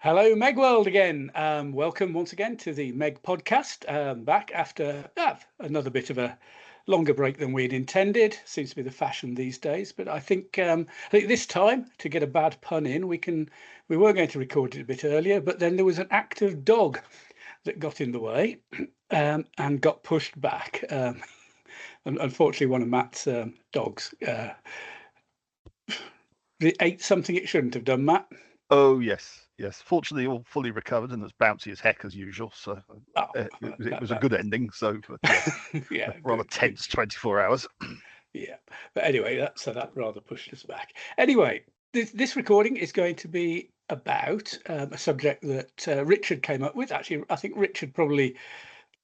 Hello, Meg World again. Welcome once again to the Meg podcast. Back after another bit of a longer break than we'd intended. Seems to be the fashion these days. But I think this time, to get a bad pun in, we were going to record it a bit earlier, but then there was an active dog that got in the way and got pushed back. And unfortunately, one of Matt's dogs ate something it shouldn't have done, Matt. Oh, yes, yes. Fortunately, all fully recovered and as bouncy as heck as usual. So it was a good ending. So, but yes, yeah, rather tense 24 hours. Yeah, but anyway, that rather pushed us back. Anyway, this recording is going to be about a subject that Richard came up with. Actually, I think Richard probably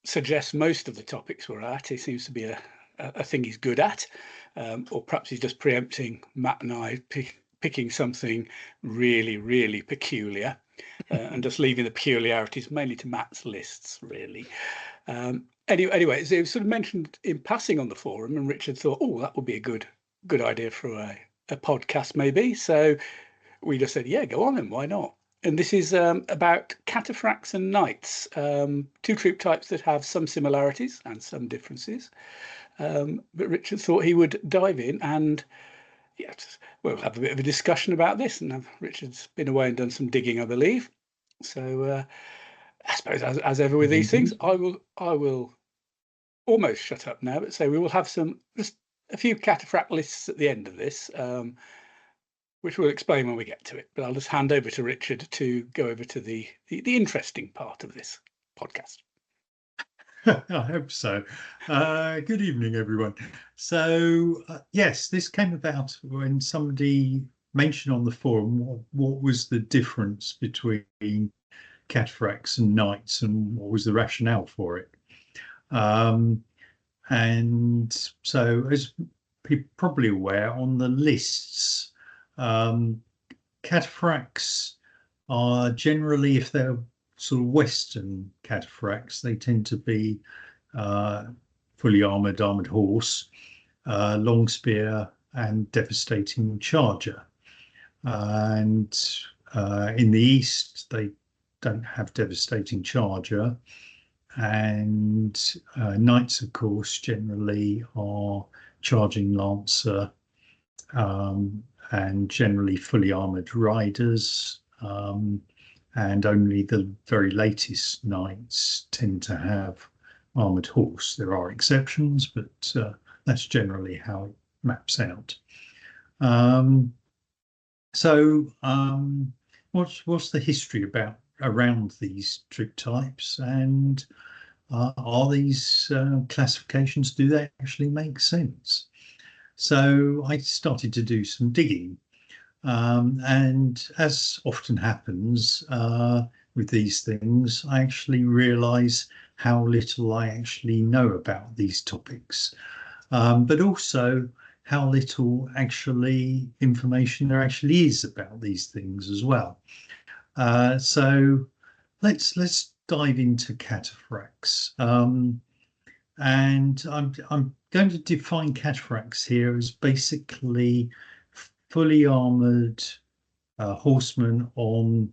suggests most of the topics we're at. He seems to be a thing he's good at, or perhaps he's just preempting Matt and I picking something really, really peculiar and just leaving the peculiarities mainly to Matt's lists, really. Anyway, so it was sort of mentioned in passing on the forum, and Richard thought, oh, that would be a good idea for a podcast, maybe. So we just said, yeah, go on then, why not? And this is about cataphracts and knights, two troop types that have some similarities and some differences. But Richard thought he would dive in and we'll have a bit of a discussion about this. And Richard's been away and done some digging, I believe. So I suppose, as ever with these things, I will almost shut up now, but say we will have just a few cataphract lists at the end of this, which we'll explain when we get to it. But I'll just hand over to Richard to go over to the interesting part of this podcast. I hope so. Good evening, everyone. So, yes, this came about when somebody mentioned on the forum what was the difference between cataphracts and knights and what was the rationale for it. And so, as people are probably aware, on the lists, cataphracts are generally, if they're sort of Western cataphracts, they tend to be fully armored horse, long spear, and devastating charger. And in the East, they don't have devastating charger. And knights, of course, generally are charging lancer and generally fully armored riders. And only the very latest knights tend to have armored horse. There are exceptions, but that's generally how it maps out. What's the history around these troop types, and are these classifications, do they actually make sense? So I started to do some digging. And as often happens with these things, I actually realise how little I actually know about these topics, but also how little actually information there actually is about these things as well. So let's dive into cataphracts. And I'm going to define cataphracts here as basically fully armored horsemen on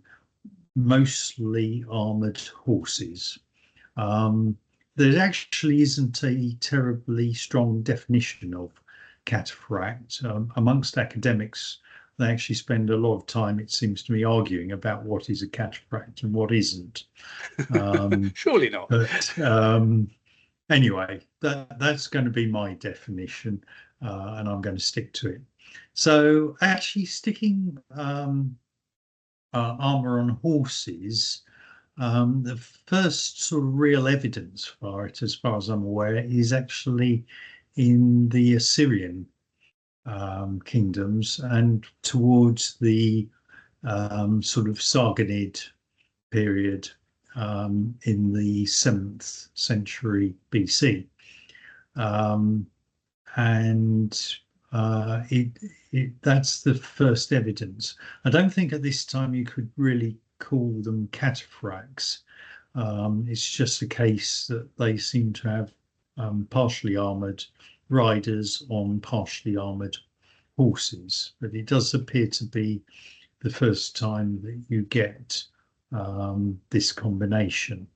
mostly armored horses. There actually isn't a terribly strong definition of cataphract. Amongst academics, they actually spend a lot of time, it seems to me, arguing about what is a cataphract and what isn't. Surely not. But anyway, that's going to be my definition, and I'm going to stick to it. So actually sticking armour on horses, the first sort of real evidence for it, as far as I'm aware, is actually in the Assyrian kingdoms and towards the sort of Sargonid period in the 7th century BC. That's the first evidence. I don't think at this time you could really call them cataphracts. It's just a case that they seem to have partially armoured riders on partially armoured horses. But it does appear to be the first time that you get this combination.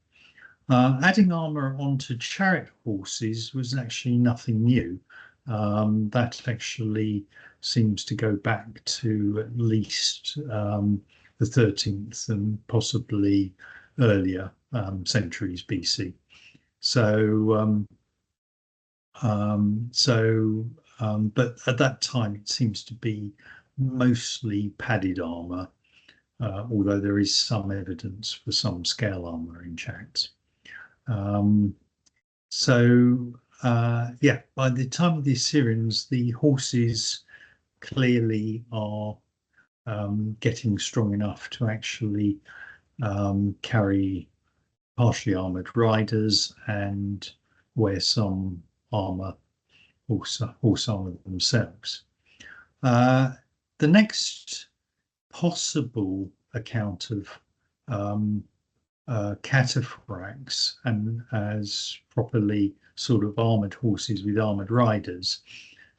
Adding armor onto chariot horses was actually nothing new. That actually seems to go back to at least the 13th and possibly earlier centuries BC. But at that time it seems to be mostly padded armor, although there is some evidence for some scale armor in chariots. Yeah, by the time of the Assyrians, the horses clearly are getting strong enough to actually carry partially armored riders and wear some armor, horse armor themselves. The next possible account of cataphracts and as properly sort of armored horses with armored riders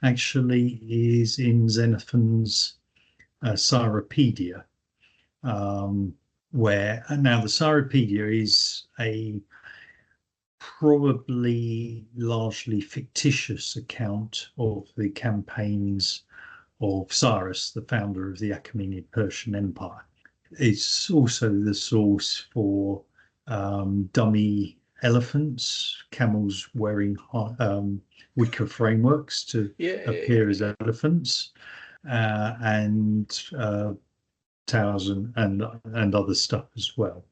actually is in Xenophon's Cyropedia, where now the Cyropedia is a probably largely fictitious account of the campaigns of Cyrus, the founder of the Achaemenid Persian Empire. It's also the source for dummy elephants, camels wearing wicker frameworks to appear as elephants, and towers and other stuff as well.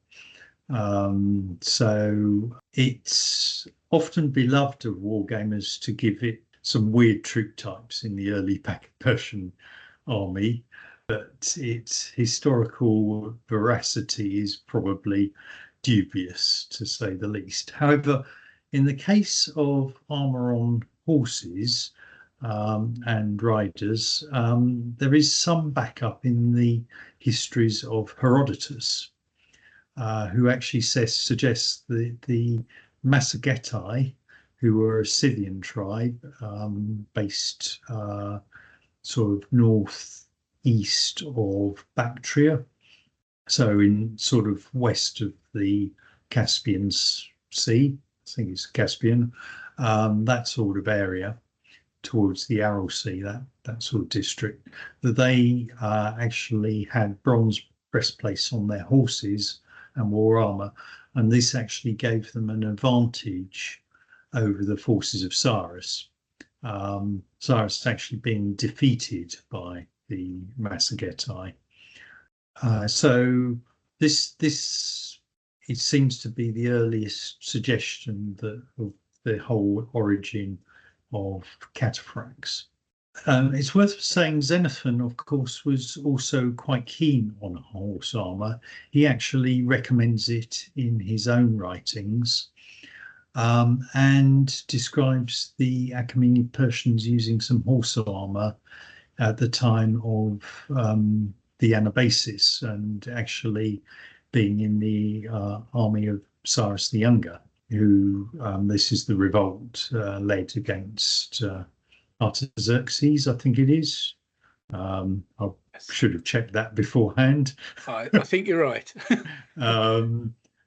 So it's often beloved of wargamers to give it some weird troop types in the early Persian army, but its historical veracity is probably dubious, to say the least. However, in the case of armor on horses and riders, there is some backup in the histories of Herodotus, who actually suggests that the Massagettai, who were a Scythian tribe based sort of northeast of Bactria, so in sort of west of the Caspian Sea, I think it's Caspian, that sort of area towards the Aral Sea, that sort of district, that they actually had bronze breastplates on their horses and wore armor, and this actually gave them an advantage over the forces of Cyrus. Cyrus actually being defeated by the Massagettai. So this it seems to be the earliest suggestion of the whole origin of cataphracts. It's worth saying Xenophon, of course, was also quite keen on horse armor. He actually recommends it in his own writings, and describes the Achaemenid Persians using some horse armor at the time of the Anabasis, and actually being in the army of Cyrus the Younger, who this is the revolt led against Artaxerxes, I think it is. I should have checked that beforehand. I think you're right.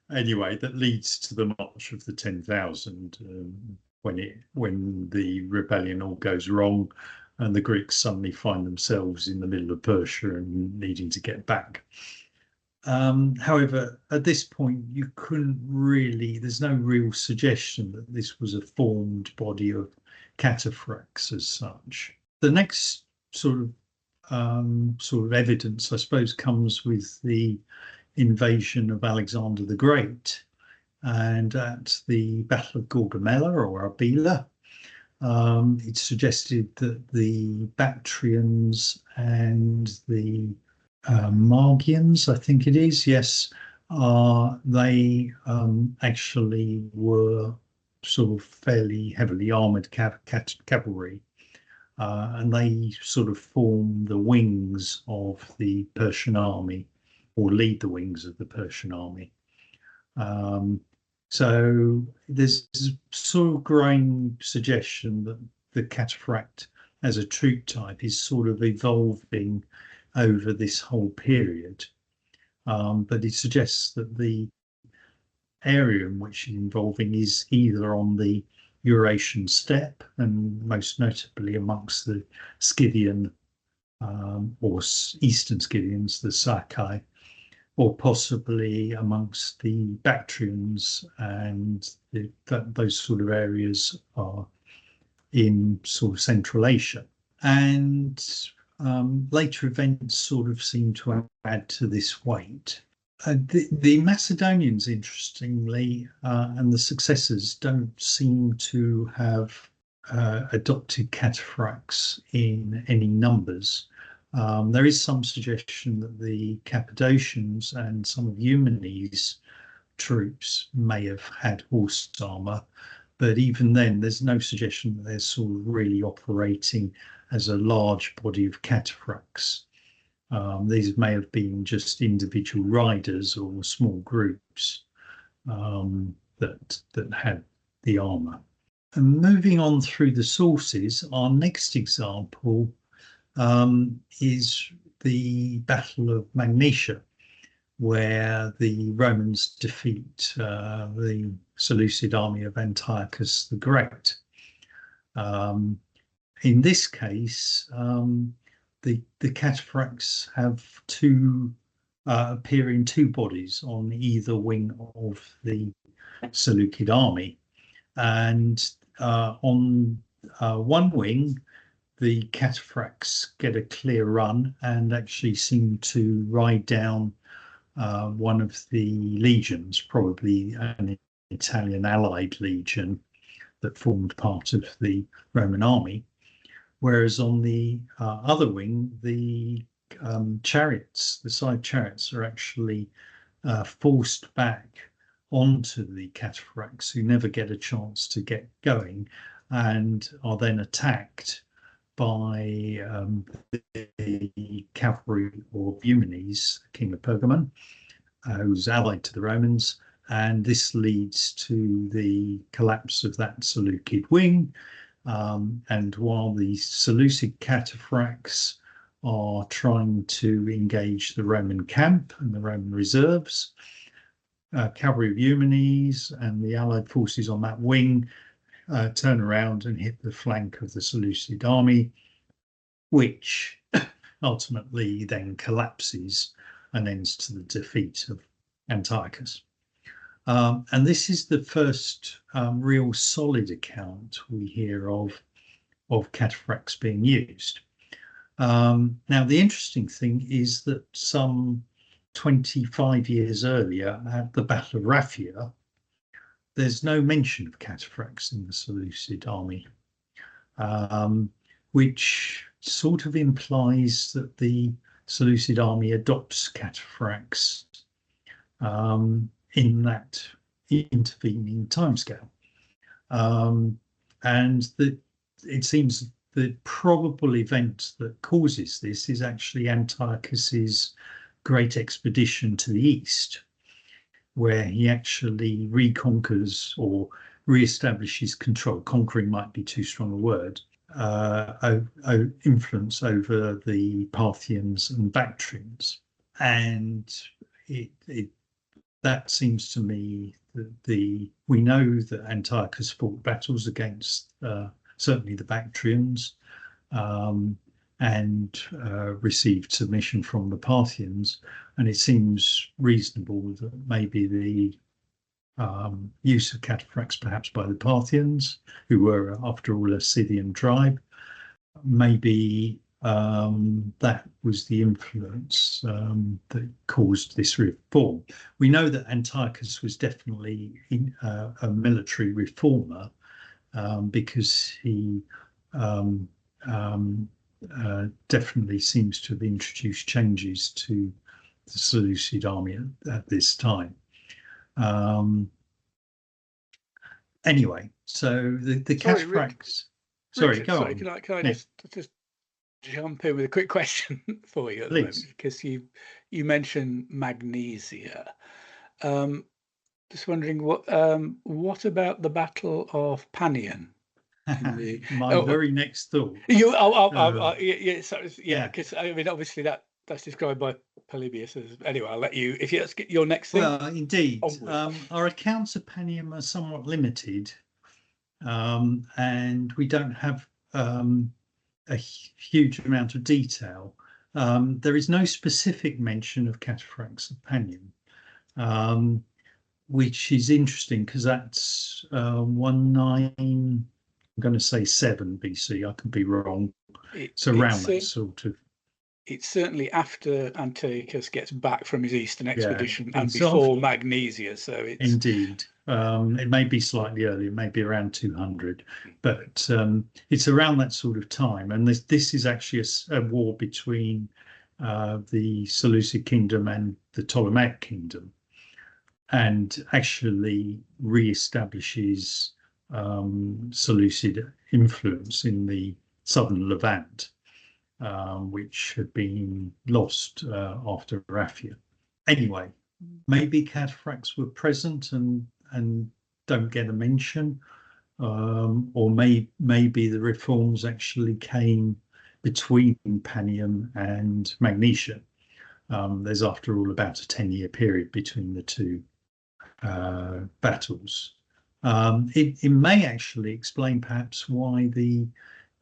Anyway, that leads to the March of the 10,000, when the rebellion all goes wrong and the Greeks suddenly find themselves in the middle of Persia and needing to get back. However, at this point, you couldn't really, there's no real suggestion that this was a formed body of cataphracts as such. The next sort of evidence, I suppose, comes with the invasion of Alexander the Great, and at the Battle of Gaugamela or Arbela, it suggested that the Bactrians and the Magians, I think it is, yes, they actually were sort of fairly heavily armored cavalry, and they sort of form the wings of the Persian army, or lead the wings of the Persian army. So there's sort of growing suggestion that the cataphract as a troop type is sort of evolving over this whole period. but it suggests that the area in which it's involving is either on the Eurasian steppe, and most notably amongst the Scythian or Eastern Scythians, the Sakai, or possibly amongst the Bactrians, and those sort of areas are in sort of Central Asia. And later events sort of seem to add to this weight. The Macedonians, interestingly, and the successors don't seem to have adopted cataphracts in any numbers. There is some suggestion that the Cappadocians and some of Eumenes' troops may have had horse armour, but even then there's no suggestion that they're sort of really operating as a large body of cataphracts. These may have been just individual riders or small groups that had the armour. And moving on through the sources, our next example is the Battle of Magnesia, where the Romans defeat the Seleucid army of Antiochus the Great. In this case, the cataphracts have appear in two bodies on either wing of the Seleucid army, and on one wing, the cataphracts get a clear run and actually seem to ride down one of the legions, probably an Italian allied legion that formed part of the Roman army. Whereas on the other wing, the chariots, the side chariots, are actually forced back onto the cataphracts, who never get a chance to get going, and are then attacked by the cavalry of Eumenes, king of Pergamon, who's allied to the Romans, and this leads to the collapse of that Seleucid wing. And while the Seleucid cataphracts are trying to engage the Roman camp and the Roman reserves, cavalry of Eumenes and the allied forces on that wing turn around and hit the flank of the Seleucid army, which ultimately then collapses and ends to the defeat of Antiochus. And this is the first real solid account we hear of cataphracts being used. Now, the interesting thing is that some 25 years earlier, at the Battle of Raphia, there's no mention of cataphracts in the Seleucid army, which sort of implies that the Seleucid army adopts cataphracts in that intervening timescale. And that it seems the probable event that causes this is actually Antiochus's great expedition to the east, where he actually reconquers or reestablishes control. Conquering might be too strong a word. Influence over the Parthians and Bactrians, and that seems to me that we know that Antiochus fought battles against certainly the Bactrians and received submission from the Parthians, and it seems reasonable that maybe the use of cataphracts perhaps by the Parthians, who were after all a Scythian tribe, maybe that was the influence that caused this reform. We know that Antiochus was definitely a military reformer because he definitely seems to have introduced changes to the Seleucid army at this time. Anyway, so the cataphracts. Sorry, go on. Can I just jump in with a quick question for you at the moment, because you mentioned Magnesia. Just wondering what about the Battle of Panion? My very next thought. Because I mean, obviously that that's described by Polybius as. Anyway, I'll let you. If you let's get your next thing. Well, indeed, Onward. our accounts of Panium are somewhat limited, and we don't have a huge amount of detail. There is no specific mention of Catafracts of Panium, which is interesting because that's 19. I'm going to say 7 BC. I could be wrong. It's around that sort of. It's certainly after Antiochus gets back from his eastern expedition and it's before Magnesia. So it's indeed. It may be slightly earlier, maybe around 200, but it's around that sort of time. And this is actually a war between the Seleucid kingdom and the Ptolemaic kingdom, and actually re-establishes Seleucid influence in the southern Levant, which had been lost after Raphia. Anyway, maybe Catafracts were present and don't get a mention, or maybe the reforms actually came between Panium and Magnesia. There's, after all, about a 10-year period between the two battles. It may actually explain perhaps why the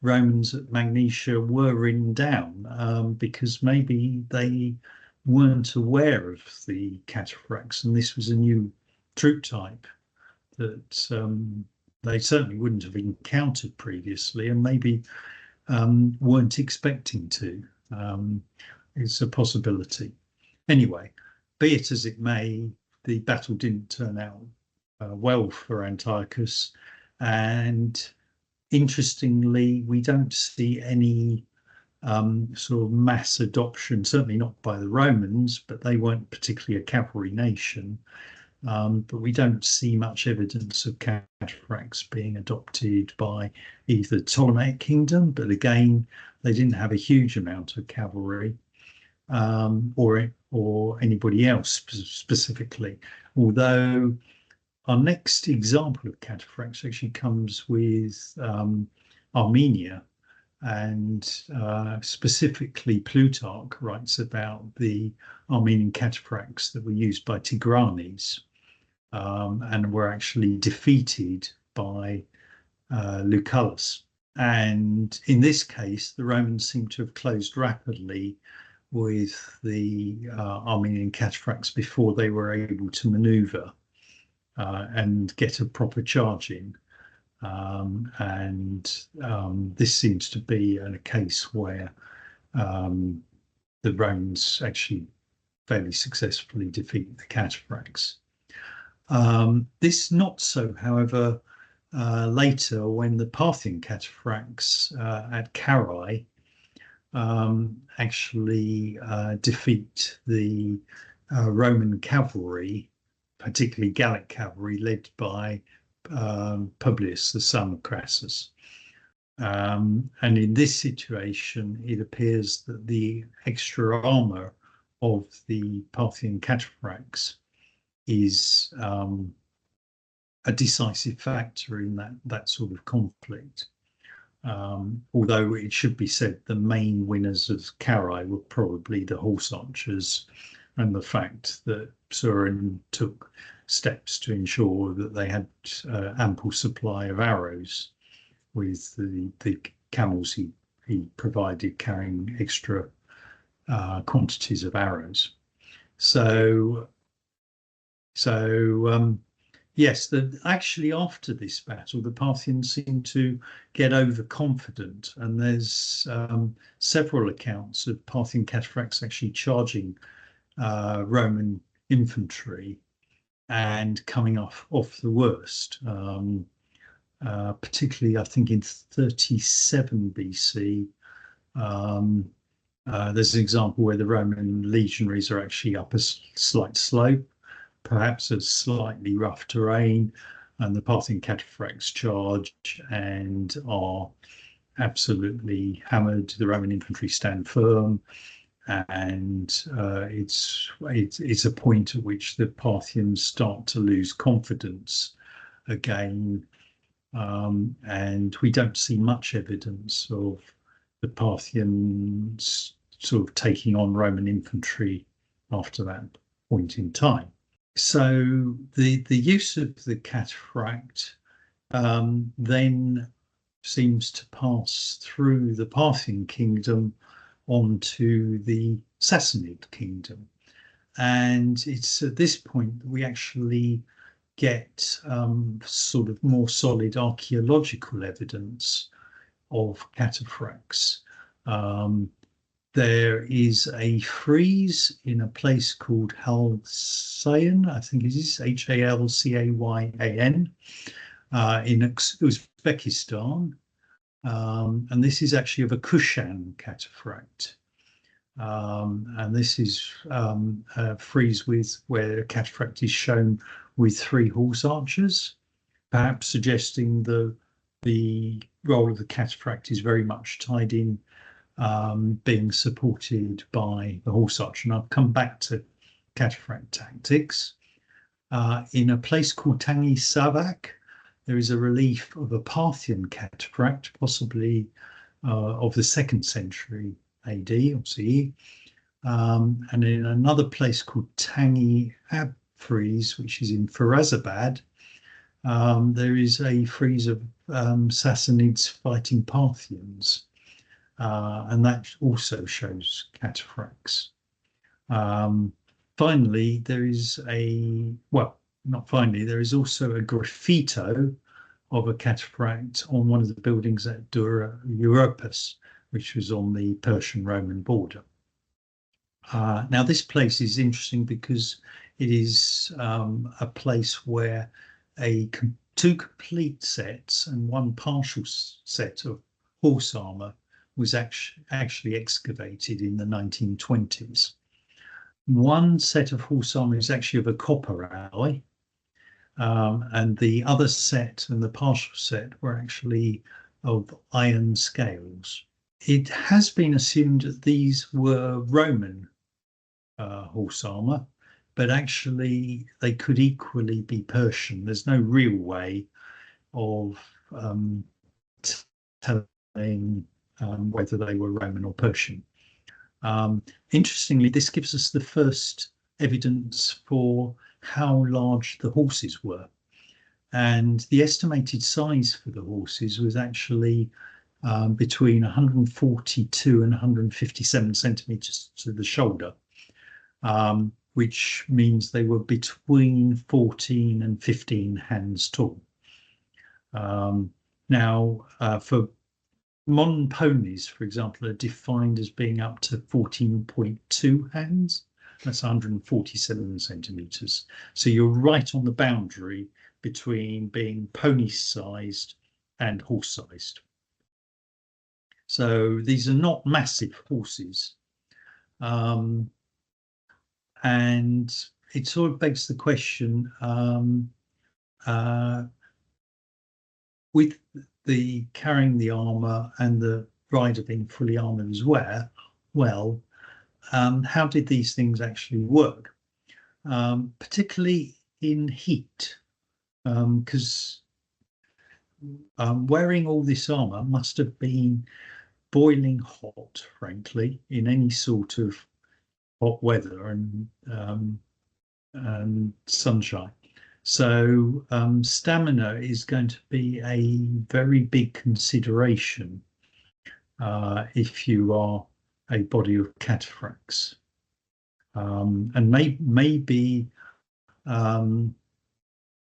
Romans at Magnesia were ridden down, because maybe they weren't aware of the Cataphracts, and this was a new troop type that they certainly wouldn't have encountered previously, and maybe weren't expecting to. It's a possibility. Anyway, be it as it may, the battle didn't turn out well for Antiochus, and interestingly, we don't see any sort of mass adoption, certainly not by the Romans, but they weren't particularly a cavalry nation. But we don't see much evidence of Cataphracts being adopted by either the Ptolemaic kingdom, but again, they didn't have a huge amount of cavalry, or anybody else specifically. Although our next example of Cataphracts actually comes with Armenia, and specifically Plutarch writes about the Armenian Cataphracts that were used by Tigranes, and were actually defeated by Lucullus. And in this case, the Romans seem to have closed rapidly with the Armenian Cataphracts before they were able to maneuver and get a proper charge in. This seems to be a case where the Romans actually fairly successfully defeat the Cataphracts. This not so, however, later, when the Parthian Cataphracts at Carrhae actually defeat the Roman cavalry, particularly Gallic cavalry, led by Publius, the son of Crassus. And in this situation, it appears that the extra armor of the Parthian Cataphracts is a decisive factor in that sort of conflict. Although it should be said the main winners of Carrhae were probably the horse archers, and the fact that Suren took steps to ensure that they had ample supply of arrows with the camels he provided carrying extra quantities of arrows. Yes, actually after this battle, the Parthians seem to get overconfident, and there's several accounts of Parthian Cataphracts actually charging Roman infantry and coming off the worst. Particularly, I think in 37 BC, there's an example where the Roman legionaries are actually up a slight slope, perhaps a slightly rough terrain, and the Parthian Cataphracts charge and are absolutely hammered. The Roman infantry stand firm, and it's a point at which the Parthians start to lose confidence again, and we don't see much evidence of the Parthians sort of taking on Roman infantry after that point in time. So the use of the cataphract then seems to pass through the Parthian kingdom onto the Sassanid kingdom. And it's at this point that we actually get sort of more solid archaeological evidence of cataphracts. There is a frieze in a place called Halcyon, I think it is Halcyayan, in Uzbekistan. And this is actually of a Kushan cataphract. And this is a frieze where a cataphract is shown with 3 horse archers, perhaps suggesting the role of the cataphract is very much tied in, being supported by the horse archer. And I'll come back to cataphract tactics. In a place called Tangi Savak, there is a relief of a Parthian cataphract, possibly of the 2nd century AD or CE. And in another place called Tangi Ab frieze, which is in Firazabad, there is a frieze of Sassanids fighting Parthians. And that also shows cataphracts. Finally, there is there is also a graffito of a cataphract on one of the buildings at Dura Europus, which was on the Persian-Roman border. Now, this place is interesting because it is a place where 2 complete sets and 1 partial set of horse armour was actually excavated in the 1920s. One set of horse armour is actually of a copper alloy, and the other set and the partial set were actually of iron scales. It has been assumed that these were Roman horse armour, but actually they could equally be Persian. There's no real way of telling whether they were Roman or Persian. Interestingly, this gives us the first evidence for how large the horses were. And the estimated size for the horses was actually between 142 and 157 centimetres to the shoulder, which means they were between 14 and 15 hands tall. Now, for modern ponies, for example, are defined as being up to 14.2 hands. That's 147 centimetres. So you're right on the boundary between being pony-sized and horse-sized. So these are not massive horses. And it sort of begs the question, with the carrying the armour and the rider being fully armoured as well, how did these things actually work? Particularly in heat, because wearing all this armour must have been boiling hot, frankly, in any sort of hot weather and sunshine. So stamina is going to be a very big consideration if you are a body of cataphracts. And maybe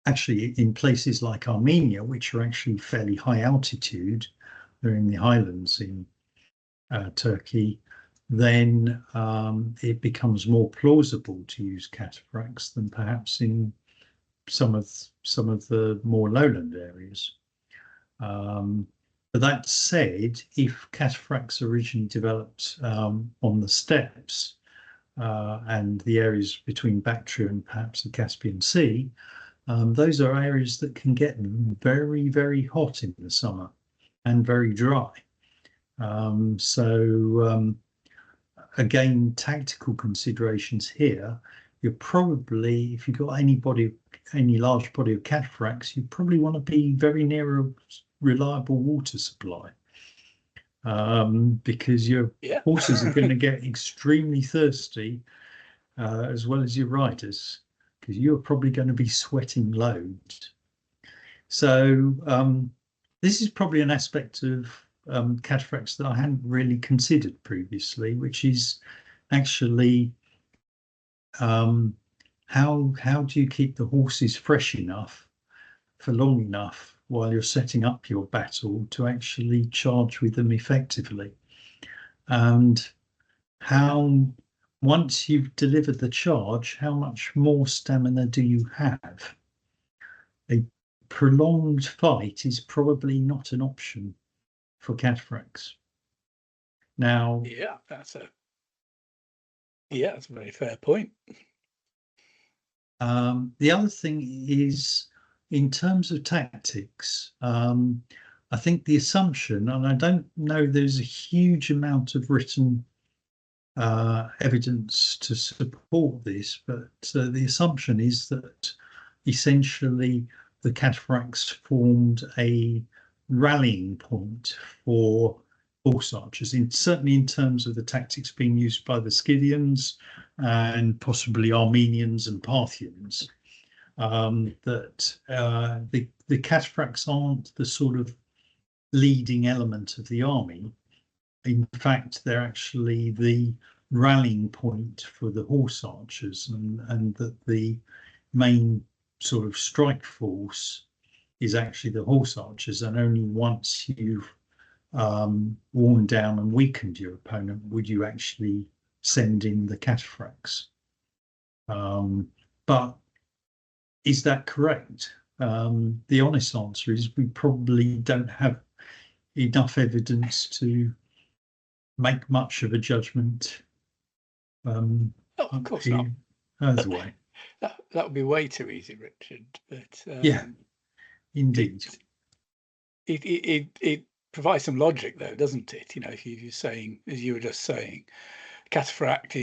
actually in places like Armenia, which are actually fairly high altitude, they're in the highlands in Turkey, then it becomes more plausible to use cataphracts than perhaps in some of the more lowland areas. But that said, if cataphracts originally developed on the steppes and the areas between Bactria and perhaps the Caspian Sea, those are areas that can get very, very hot in the summer and very dry. Again, tactical considerations here. You're probably, if you've got any large body of cataphracts, you probably want to be very near a reliable water supply. because your horses are going to get extremely thirsty, as well as your riders, because you're probably going to be sweating loads. So this is probably an aspect of cataphracts that I hadn't really considered previously, which is actually how do you keep the horses fresh enough for long enough while you're setting up your battle to actually charge with them effectively, and how, once you've delivered the charge, how much more stamina do you have? A prolonged fight is probably not an option for cataphracts. Now, that's a very fair point. The other thing is, in terms of tactics, I think the assumption, and I don't know there's a huge amount of written evidence to support this, but the assumption is that essentially the cataphracts formed a rallying point for horse archers, certainly in terms of the tactics being used by the Scythians and possibly Armenians and Parthians, that the cataphracts aren't the sort of leading element of the army. In fact, they're actually the rallying point for the horse archers, and that the main sort of strike force is actually the horse archers, and only once you've worn down and weakened your opponent would you actually send in the cataphracts. But is that correct? The honest answer is we probably don't have enough evidence to make much of a judgment. Of course not. Either way. That would be way too easy, Richard. But yeah, indeed. It provides some logic, though, doesn't it? You know, if you're saying, as you were just saying, cataphract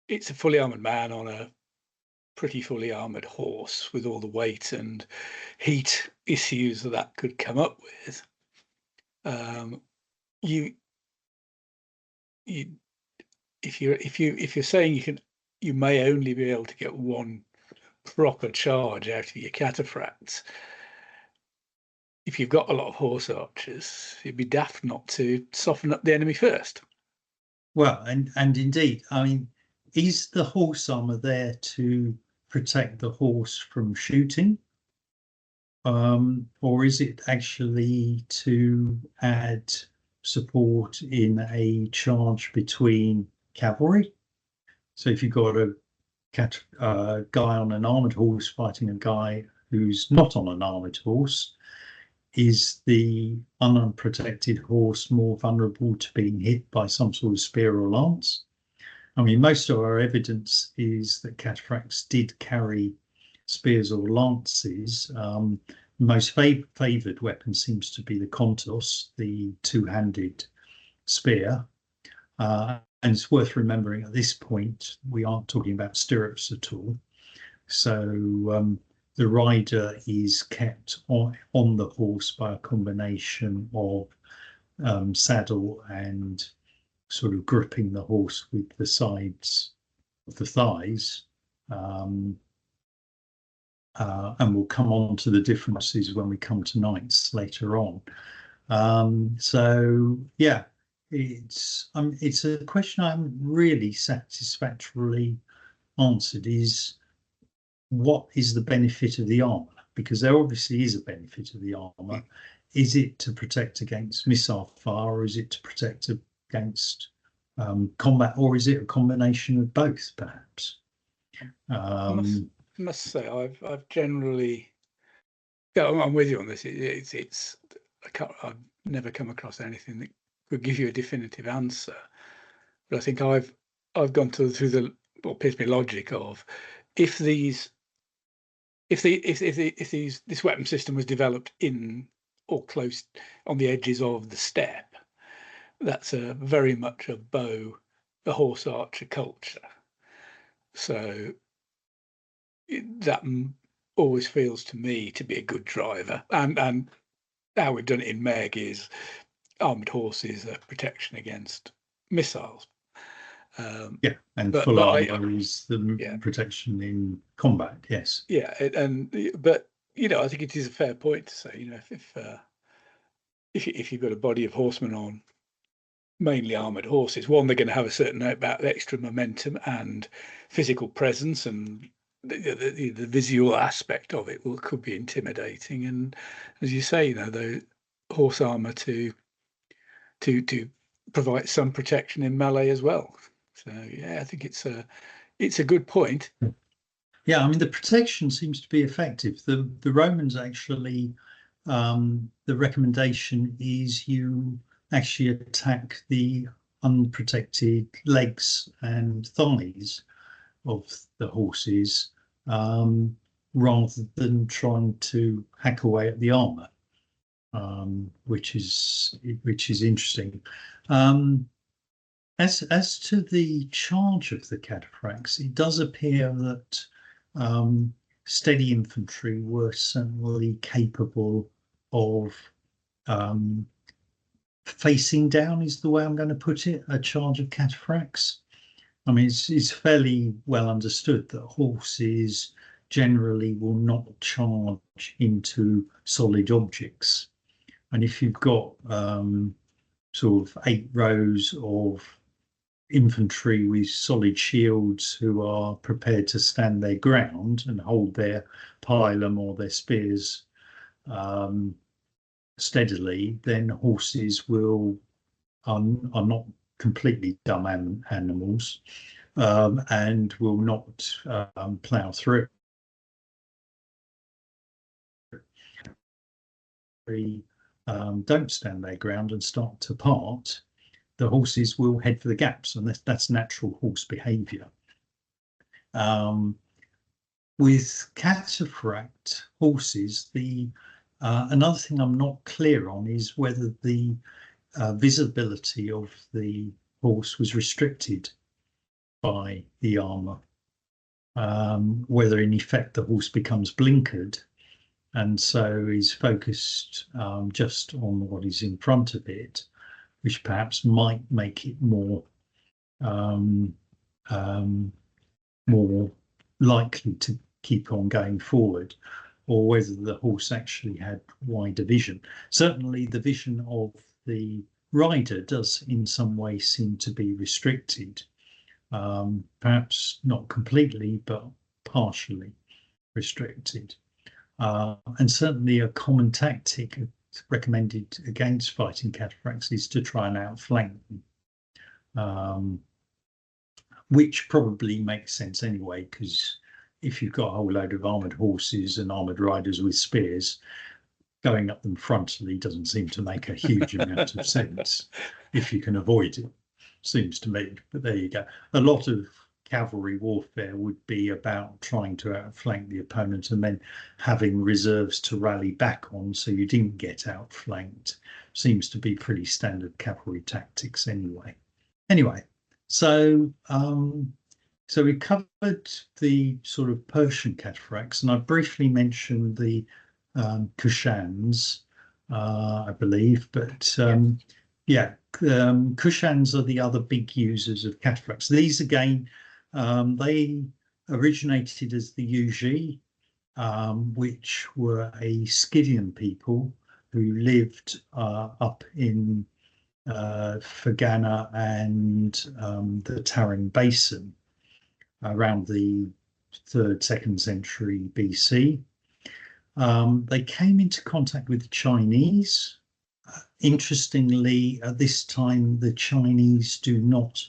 it's a fully armored man on a pretty fully armored horse with all the weight and heat issues that could come up with. If you're saying you may only be able to get one proper charge out of your cataphracts, if you've got a lot of horse archers, it'd be daft not to soften up the enemy first. Well, and indeed, I mean, is the horse armor there to protect the horse from shooting, or is it actually to add support in a charge between cavalry? So if you've got a guy on an armored horse fighting a guy who's not on an armored horse, is the unprotected horse more vulnerable to being hit by some sort of spear or lance? I mean, most of our evidence is that cataphracts did carry spears or lances. Most favoured weapon seems to be the kontos, the two-handed spear. And it's worth remembering at this point, we aren't talking about stirrups at all. So the rider is kept on the horse by a combination of saddle and sort of gripping the horse with the sides of the thighs. And we'll come on to the differences when we come to knights later on. So yeah, it's a question I haven't really satisfactorily answered, is what is the benefit of the armor? Because there obviously is a benefit of the armor. Is it to protect against missile fire, or is it to protect against combat, or is it a combination of both, perhaps? I must say, I've generally, I'm with you on this. I've never come across anything that could give you a definitive answer. But I think I've gone through the what appears to be logic of if this weapon system was developed in or close on the edges of the steppe, that's very much a horse archer culture. So that always feels to me to be a good driver. And how we've done it in MeG is armoured horses are protection against missiles. Yeah, and but full I- armor is the Yeah. protection in combat. Yes. Yeah, but I think it is a fair point to say, if you've got a body of horsemen on mainly armoured horses, one, they're going to have a certain amount of extra momentum and physical presence, and the visual aspect of it could be intimidating. And as you say, the horse armour to provide some protection in melee as well. So yeah, I think it's a good point. Yeah, I mean, the protection seems to be effective. The Romans actually, the recommendation is you actually attack the unprotected legs and thighs of the horses, rather than trying to hack away at the armor, which is interesting. As to the charge of the cataphracts, it does appear that steady infantry were certainly capable of facing down, is the way I'm going to put it, a charge of cataphracts. I mean, it's fairly well understood that horses generally will not charge into solid objects. And if you've got sort of 8 rows of infantry with solid shields who are prepared to stand their ground and hold their pilum or their spears steadily, then horses are not completely dumb animals, and will not plough through. Don't stand their ground and start to part, the horses will head for the gaps, and that's natural horse behavior. With cataphract horses, another thing I'm not clear on is whether the visibility of the horse was restricted by the armor, whether in effect the horse becomes blinkered and so is focused just on what is in front of it, which perhaps might make it more likely to keep on going forward, or whether the horse actually had wider vision. Certainly the vision of the rider does in some way seem to be restricted, perhaps not completely, but partially restricted. And certainly a common tactic recommended against fighting cataphracts is to try and outflank them, which probably makes sense anyway, because if you've got a whole load of armoured horses and armoured riders with spears, going up them frontally doesn't seem to make a huge amount of sense if you can avoid it, seems to me. But there you go. A lot of cavalry warfare would be about trying to outflank the opponent and then having reserves to rally back on so you didn't get outflanked. Seems to be pretty standard cavalry tactics anyway. So we covered the sort of Persian cataphracts, and I briefly mentioned the Kushans, I believe, but Kushans are the other big users of cataphracts. These again, they originated as the Yuezhi, which were a Scythian people who lived up in Fergana and the Tarim Basin around the 3rd, 2nd century BC. They came into contact with the Chinese. Interestingly, at this time, the Chinese do not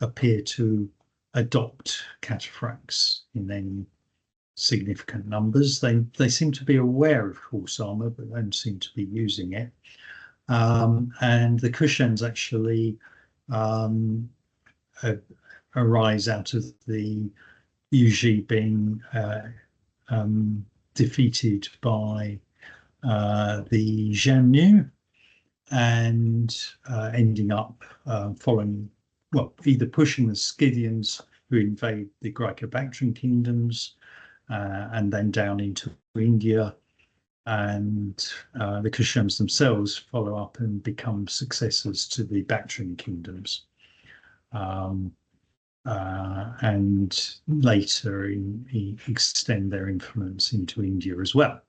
appear to adopt cataphracts in any significant numbers. They seem to be aware of horse armor, but don't seem to be using it. And the Kushans actually arise out of the Yuezhi being defeated by the Xiongnu and ending up following, well, either pushing the Scythians who invade the Greco-Bactrian kingdoms and then down into India, and the Kushans themselves follow up and become successors to the Bactrian kingdoms, and later extend their influence into India as well.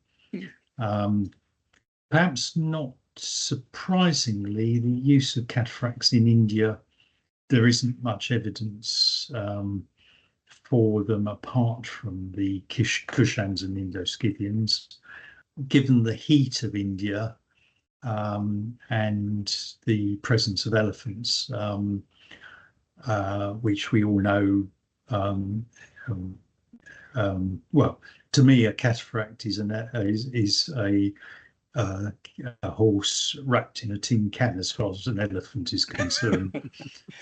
Perhaps not surprisingly, the use of cataphracts in India, there isn't much evidence for them apart from the Kushans and Indo-Scythians. Given the heat of India and the presence of elephants, which we all know, well, to me, a cataphract is a horse wrapped in a tin can, as far as an elephant is concerned.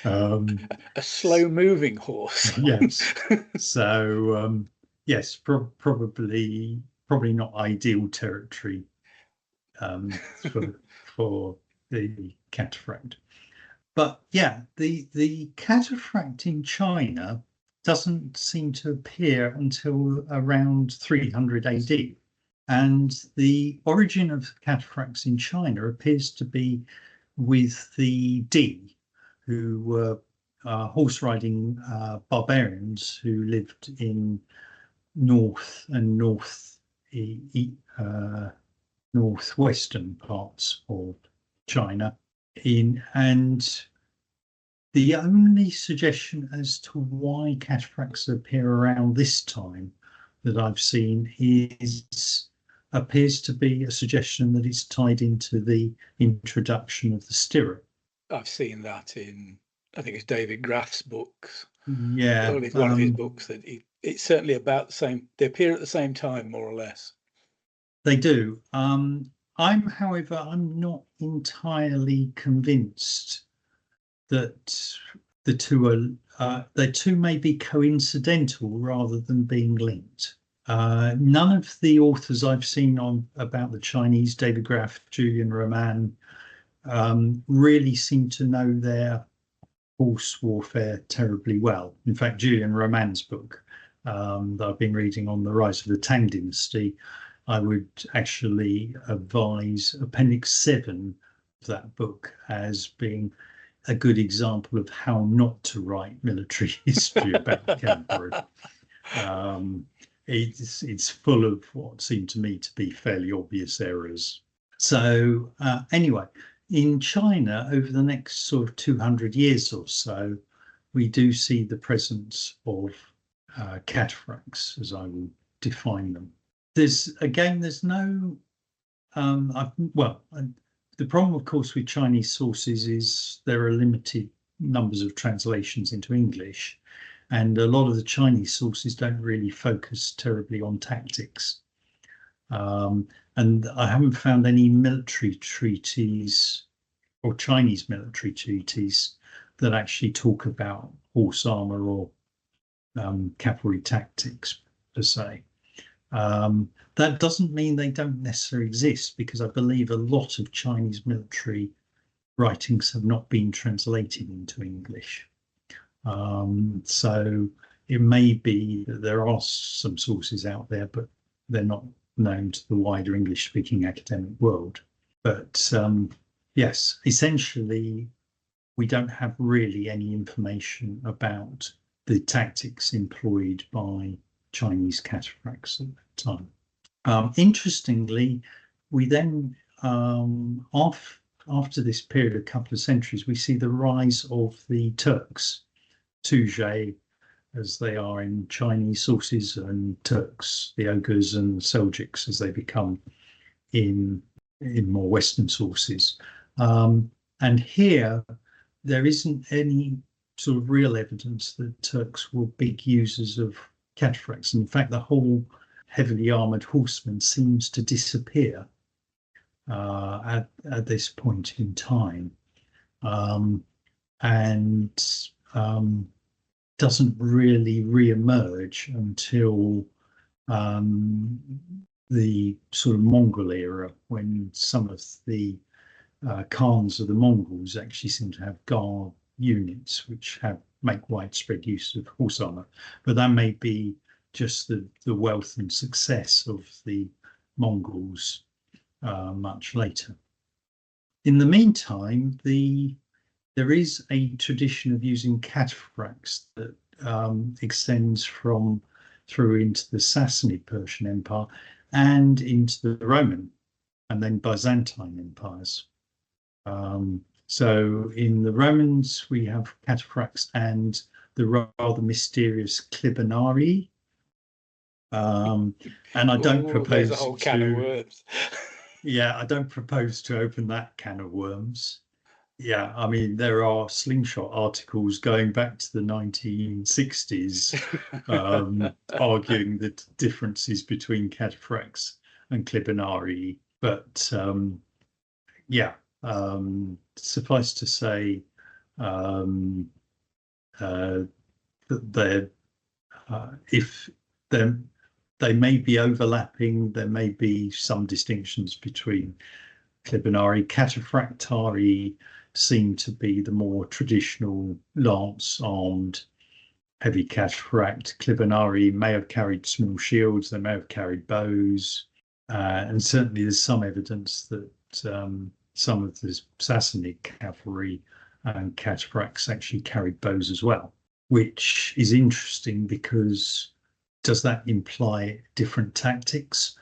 A slow-moving horse. Yes. So yes, probably not ideal territory for the cataphract. But yeah, the cataphract in China doesn't seem to appear until around 300 AD. And the origin of cataphracts in China appears to be with the Di, who were horse riding barbarians who lived in north and northwestern parts of China. And the only suggestion as to why cataphracts appear around this time that I've seen appears to be a suggestion that it's tied into the introduction of the stirrup. I've seen that in, I think it's David Graff's books. Yeah, Well, it's one of his books that it's certainly about the same. They appear at the same time, more or less. They do. However, I'm not entirely convinced that the two may be coincidental rather than being linked. None of the authors I've seen about the Chinese, David Graff, Julian Roman, really seem to know their horse warfare terribly well. In fact, Julian Roman's book that I've been reading on the rise of the Tang dynasty, I would actually advise Appendix 7 of that book as being a good example of how not to write military history about the emperor. It's full of what seemed to me to be fairly obvious errors. So anyway, in China, over the next sort of 200 years or so, we do see the presence of cataphracts, as I will define them. There's no, the problem, of course, with Chinese sources is there are limited numbers of translations into English, and a lot of the Chinese sources don't really focus terribly on tactics. And I haven't found any military treaties or Chinese military treaties that actually talk about horse armor or cavalry tactics per se. That doesn't mean they don't necessarily exist, because I believe a lot of Chinese military writings have not been translated into English. So it may be that there are some sources out there, but they're not known to the wider English-speaking academic world. But yes, essentially, we don't have really any information about the tactics employed by Chinese cataphracts at that time. Interestingly, we then, after this period, a couple of centuries, we see the rise of the Turks, Tujie, as they are in Chinese sources, and Turks, the Ogurs and Seljuks, as they become in more Western sources. And here, there isn't any sort of real evidence that Turks were big users of cataphracts. In fact, the whole heavily armored horseman seems to disappear at this point in time, and doesn't really re-emerge until the sort of Mongol era, when some of the Khans of the Mongols actually seem to have guard units which make widespread use of horse armor. But that may be just the wealth and success of the Mongols much later. In the meantime, there is a tradition of using cataphracts that extends through into the Sassanid Persian Empire and into the Roman and then Byzantine empires. So in the Romans, we have cataphracts and the rather mysterious Clibanarii. And I don't propose there's a whole can of worms. Yeah, I don't propose to open that can of worms. Yeah, I mean, there are slingshot articles going back to the 1960s arguing the differences between cataphracts and Clibanarii. But yeah, suffice to say that if they may be overlapping, there may be some distinctions between Clibanarii. Cataphractarii seem to be the more traditional lance-armed heavy cataphract. Clibanarii may have carried small shields, they may have carried bows, and certainly there's some evidence that some of the Sassanid cavalry and cataphracts actually carried bows as well, which is interesting because does that imply different tactics?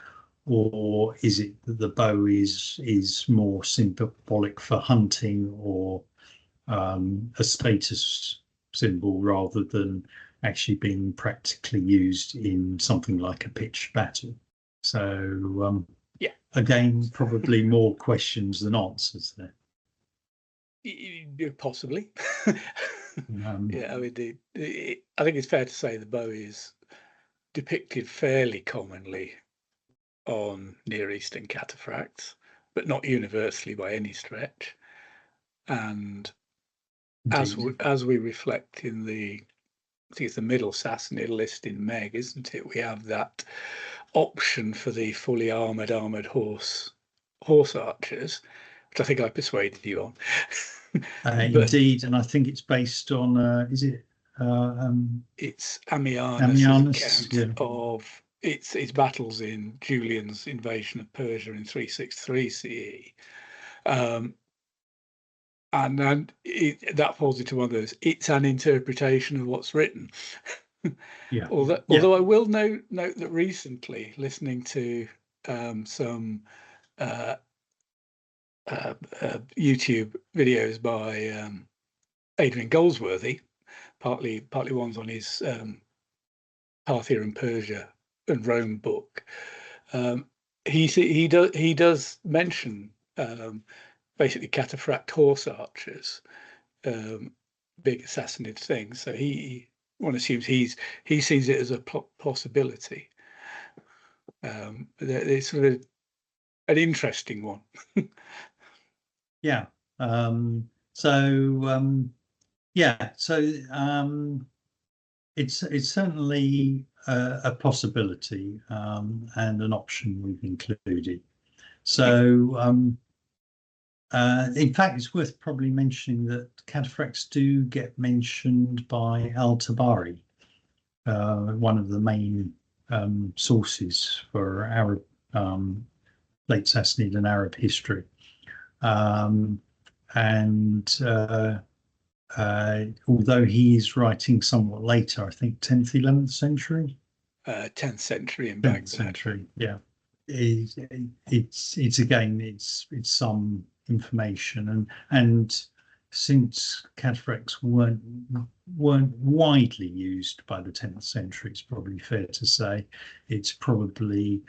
Or is it that the bow is more symbolic for hunting or a status symbol rather than actually being practically used in something like a pitched battle? So yeah, again, probably more questions than answers there. Possibly. Yeah, I mean, I think it's fair to say the bow is depicted fairly commonly on Near Eastern cataphracts, but not universally by any stretch. And as we reflect in I think it's the middle Sassanid list in MeG, isn't it? We have that option for the fully armored horse archers, which I think I persuaded you on. Indeed, and I think it's based on is it? It's Ammianus' account of its battles in Julian's invasion of Persia in 363 CE, and that falls into one of those. It's an interpretation of what's written. Yeah. Although I will note that recently, listening to some YouTube videos by Adrian Goldsworthy, partly ones on his Parthia and Persia and Rome book. He does mention basically cataphract horse archers, big Sassanid things. So one assumes he sees it as a possibility. It's sort of an interesting one. Yeah. It's certainly a possibility and an option we've included. So in fact, it's worth probably mentioning that cataphracts do get mentioned by Al-Tabari, one of the main sources for Arab late Sassanid and Arab history. Although he is writing somewhat later, I think 10th, 11th century? 10th century in Baghdad. 10th century, yeah. It's again, it's some information, and since cataphracts weren't widely used by the 10th century, it's probably fair to say it's probably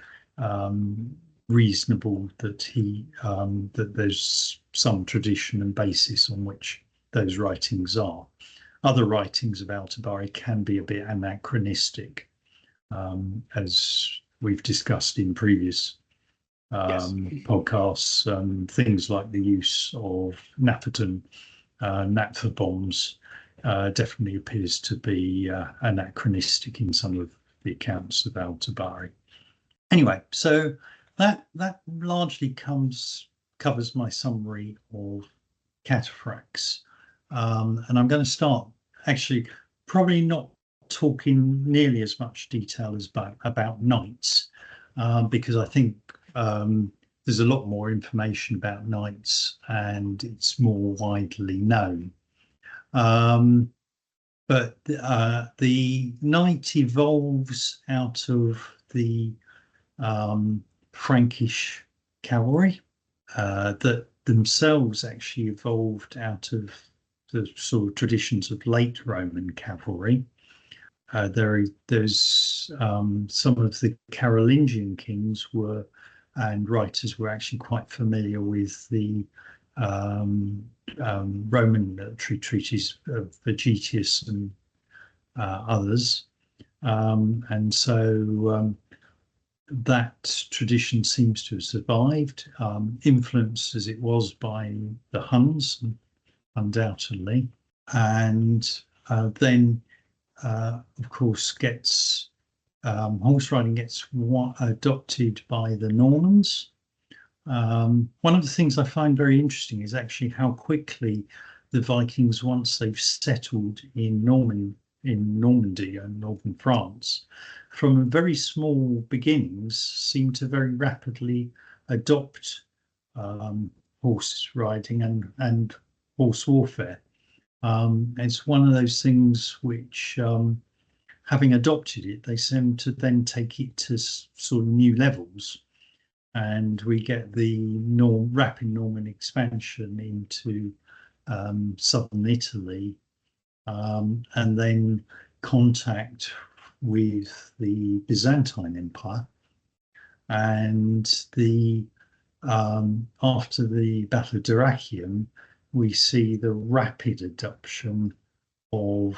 reasonable that that there's some tradition and basis on which those writings are. Other writings of Al-Tabari can be a bit anachronistic, as we've discussed in previous podcasts. Things like the use of naphtha bombs definitely appears to be anachronistic in some of the accounts of Al-Tabari. Anyway, so that largely covers my summary of cataphracts. And I'm going to start actually probably not talking nearly as much detail as about knights, because I think there's a lot more information about knights and it's more widely known. But the knight evolves out of the Frankish cavalry that themselves actually evolved out of the sort of traditions of late Roman cavalry. There's some of the Carolingian kings and writers were actually quite familiar with the Roman military treaties of Vegetius and others, and so that tradition seems to have survived, influenced as it was by the Huns, undoubtedly, and then, of course, horse riding gets adopted by the Normans. One of the things I find very interesting is actually how quickly the Vikings, once they've settled in Normandy and northern France, from very small beginnings, seem to very rapidly adopt horse riding and horse warfare. It's one of those things which, having adopted it, they seem to then take it to sort of new levels. And we get the rapid Norman expansion into southern Italy, and then contact with the Byzantine Empire. And after the Battle of Dyrrhachium, we see the rapid adoption of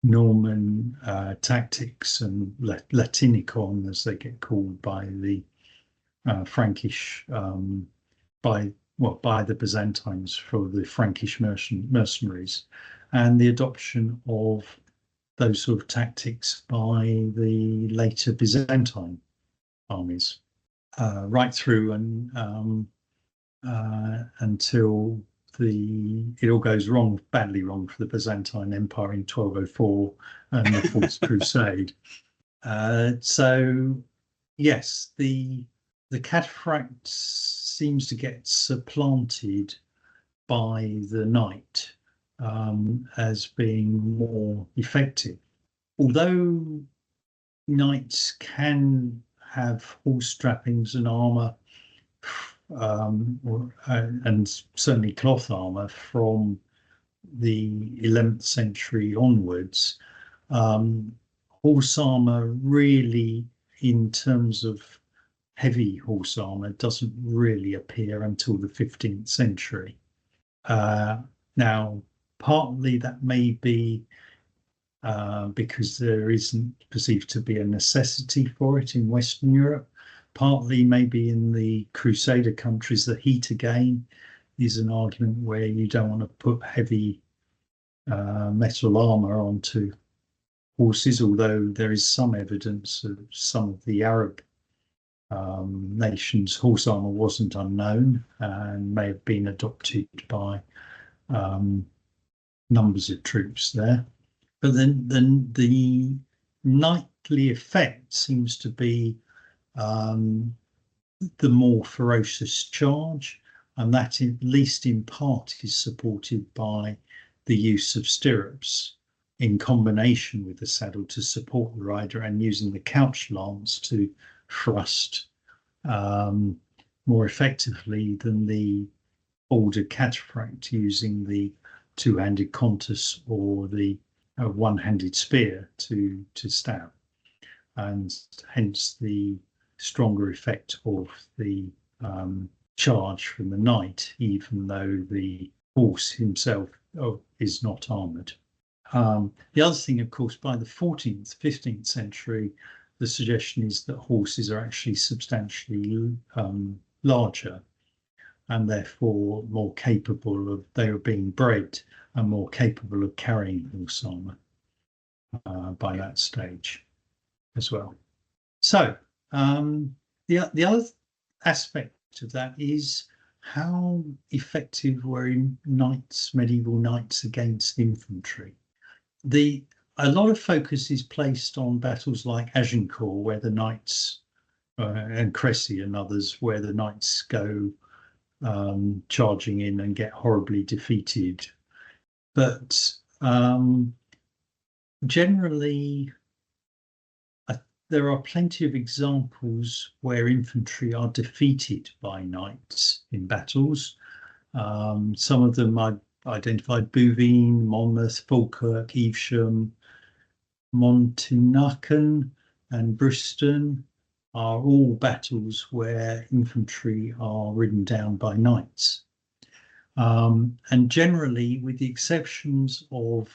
Norman tactics and Latinicon, as they get called by the Frankish, by the Byzantines for the Frankish mercenaries, and the adoption of those sort of tactics by the later Byzantine armies, right through and until it all goes badly wrong for the Byzantine Empire in 1204 and the Fourth Crusade. So yes, the Cataphracts seems to get supplanted by the knight as being more effective. Although knights can have horse trappings and armour, and certainly cloth armour from the 11th century onwards, horse armour really, in terms of heavy horse armour, doesn't really appear until the 15th century. Now, partly that may be because there isn't perceived to be a necessity for it in Western Europe. Partly maybe in the Crusader countries, the heat again is an argument where you don't want to put heavy metal armour onto horses, although there is some evidence of some of the Arab nations' horse armour wasn't unknown and may have been adopted by numbers of troops there. But then the knightly effect seems to be the more ferocious charge, and that at least in part is supported by the use of stirrups in combination with the saddle to support the rider, and using the couch lance to thrust more effectively than the older cataphract using the two-handed contus or the one-handed spear to stab, and hence the stronger effect of the charge from the knight, even though the horse himself is not armoured. The other thing, of course, by the 14th, 15th century, the suggestion is that horses are actually substantially larger and therefore more capable of, they are being bred and more capable of carrying horse armour by that stage as well. So the other aspect of that is how effective were medieval knights against infantry. a lot of focus is placed on battles like Agincourt, where the knights and Cressy and others, where the knights go charging in and get horribly defeated. But generally, there are plenty of examples where infantry are defeated by knights in battles. Some of them I identified: Bouvines, Monmouth, Falkirk, Evesham, Montignac and Bristol are all battles where infantry are ridden down by knights. And generally, with the exceptions of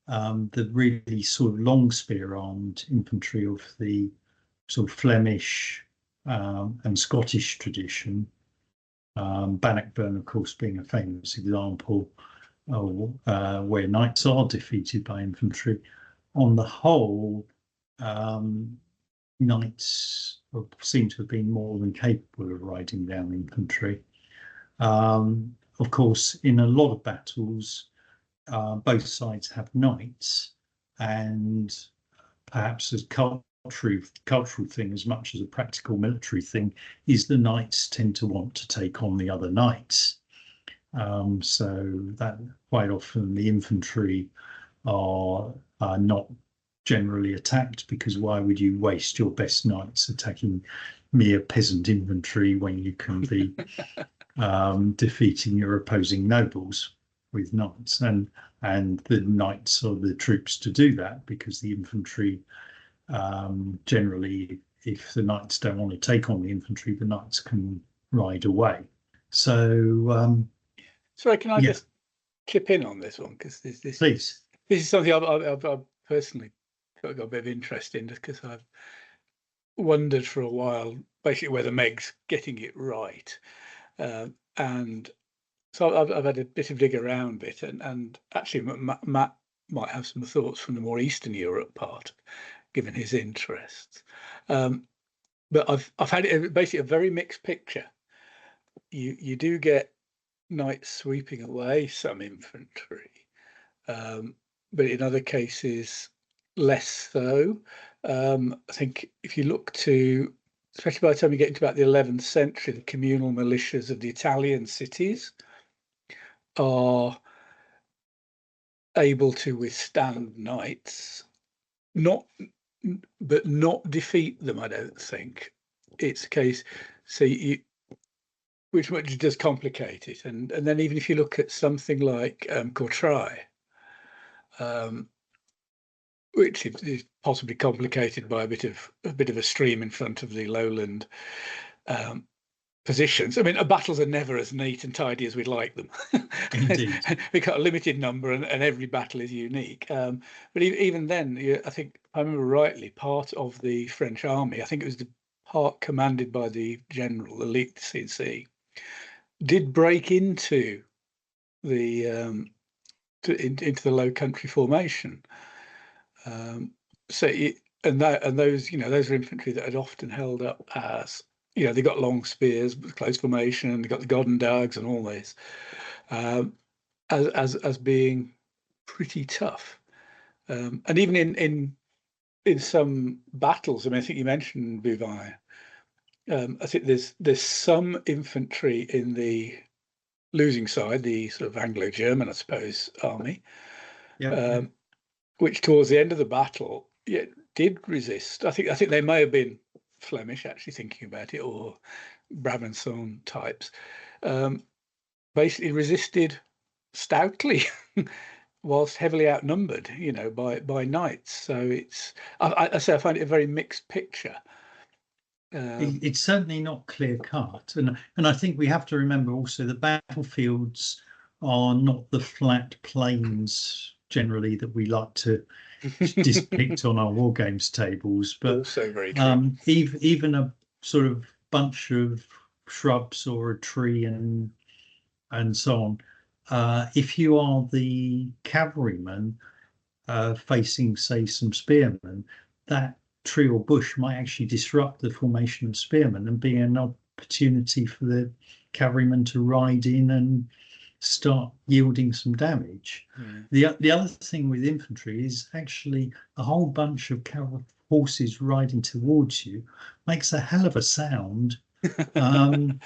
the really sort of long spear-armed infantry of the sort of Flemish and Scottish tradition, Bannockburn, of course, being a famous example where knights are defeated by infantry. On the whole, knights seem to have been more than capable of riding down infantry. Of course, in a lot of battles, both sides have knights, and perhaps as cultural thing as much as a practical military thing is the knights tend to want to take on the other knights. So that quite often the infantry are not generally attacked, because why would you waste your best knights attacking mere peasant infantry when you can be defeating your opposing nobles with knights? And the knights are the troops to do that, because the infantry generally, if the knights don't want to take on the infantry, the knights can ride away. So sorry, can I just chip in on this one, because this please. This is something I've personally got a bit of interest in, just because I've wondered for a while basically whether Meg's getting it right, and so I've had a bit of dig around it, and actually Matt might have some thoughts from the more Eastern Europe part, given his interests. But I've had basically a very mixed picture. You do get knights sweeping away some infantry, but in other cases less so. I think if you look to, especially by the time you get into about the 11th century, the communal militias of the Italian cities are able to withstand knights, but not defeat them. I don't think it's a case. So which does complicate it, and then even if you look at something like Courtrai, which is possibly complicated by a bit of a stream in front of the lowland positions. I mean, battles are never as neat and tidy as we'd like them. Indeed. We've got a limited number, and every battle is unique. But even then, I think, if I remember rightly, part of the French army, I think it was the part commanded by the general, the Ligue CC, did break into the into the Low Country formation. So those those are infantry that had often held up as, they got long spears, close formation, they got the Godden Dogs and all this, as being pretty tough. And even in some battles, I mean, I think you mentioned Bouvines. I think there's some infantry in the losing side, the sort of Anglo-German, I suppose, army, which towards the end of the battle did resist. I think they may have been Flemish, actually, thinking about it, or Brabançon types. Basically resisted stoutly, whilst heavily outnumbered, by knights. So it's I find it a very mixed picture. It's certainly not clear cut, and I think we have to remember also that battlefields are not the flat plains generally that we like to depict on our war games tables, but also very true. Even a sort of bunch of shrubs or a tree and so on. If you are the cavalryman facing, say, some spearmen, that tree or bush might actually disrupt the formation of spearmen and be an opportunity for the cavalryman to ride in and start yielding some damage. The other thing with infantry is actually a whole bunch of cavalry horses riding towards you makes a hell of a sound, and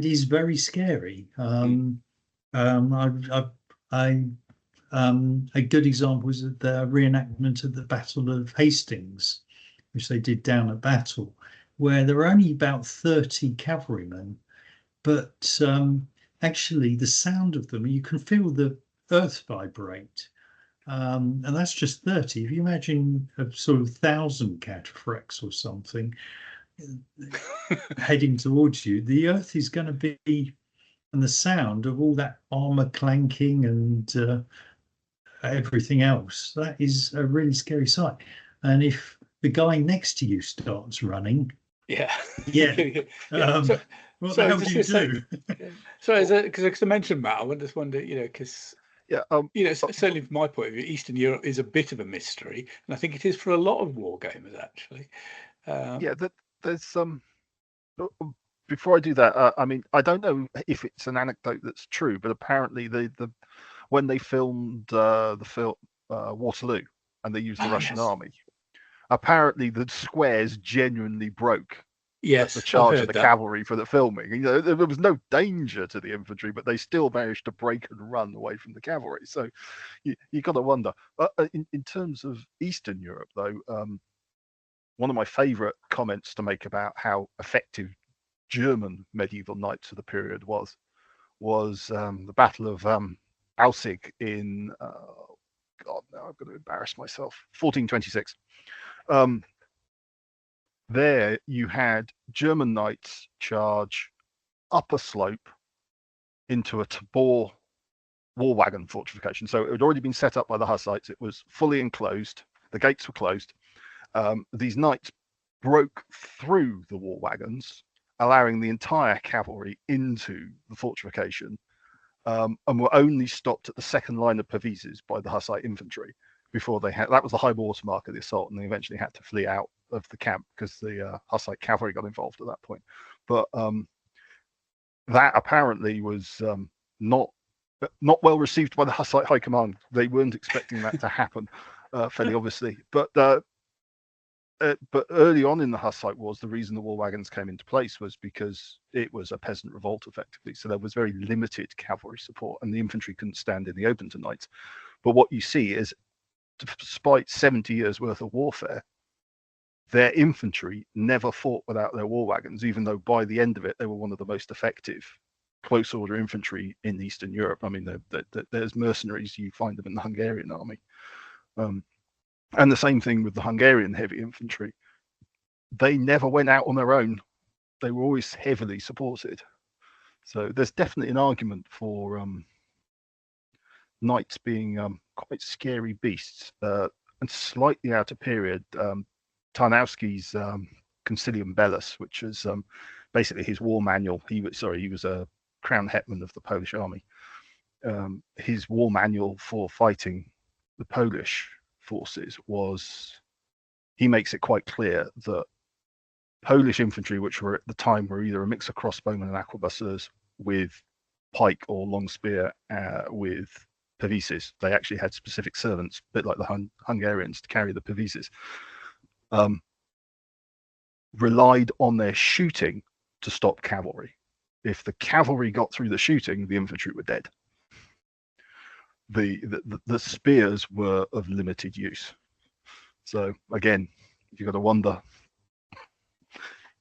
is very scary. A good example is the reenactment of the Battle of Hastings, which they did down at Battle, where there were only about 30 cavalrymen, but actually the sound of them, you can feel the earth vibrate, and that's just 30. If you imagine a sort of 1,000 cataphracts or something heading towards you, the earth is going to be, and the sound of all that armor clanking and everything else, that is a really scary sight. And if the guy next to you starts running, yeah. What the hell do you do? So, because I mentioned Matt, I just wonder, because certainly from my point of view, Eastern Europe is a bit of a mystery, and I think it is for a lot of war gamers actually. There's some. Before I do that, I mean, I don't know if it's an anecdote that's true, but apparently when they filmed the film Waterloo and they used the Russian army, apparently the squares genuinely broke. Yes, the charge of the cavalry for the filming. There was no danger to the infantry, but they still managed to break and run away from the cavalry. So you got to wonder. In terms of Eastern Europe, though, one of my favourite comments to make about how effective German medieval knights of the period was the Battle of Aussig in God, now I'm going to embarrass myself. 1426. There you had German knights charge up a slope into a Tabor war wagon fortification. So it had already been set up by the Hussites. It was fully enclosed. The gates were closed. These knights broke through the war wagons, allowing the entire cavalry into the fortification, and were only stopped at the second line of Pavises by the Hussite infantry before that was the high water mark of the assault, and they eventually had to flee out of the camp because the Hussite cavalry got involved at that point. But that apparently was not well received by the Hussite high command. They weren't expecting that to happen, fairly obviously. But early on in the Hussite wars, the reason the war wagons came into place was because it was a peasant revolt, effectively. So there was very limited cavalry support, and the infantry couldn't stand in the open to knights. But what you see is, despite 70 years worth of warfare, their infantry never fought without their war wagons, even though by the end of it, they were one of the most effective close order infantry in Eastern Europe. I mean, there's mercenaries, you find them in the Hungarian army. And the same thing with the Hungarian heavy infantry. They never went out on their own. They were always heavily supported. So there's definitely an argument for knights being quite scary beasts. And slightly out of period, Tarnowski's Concilium Bellus, which is basically his war manual. He was a crown hetman of the Polish army. His war manual for fighting the Polish forces he makes it quite clear that Polish infantry, which were at the time were either a mix of crossbowmen and arquebusiers with pike or long spear with pavises. They actually had specific servants, a bit like the Hungarians, to carry the pavises. Relied on their shooting to stop cavalry. If the cavalry got through the shooting, the infantry were dead. The spears were of limited use. So again, you've got to wonder.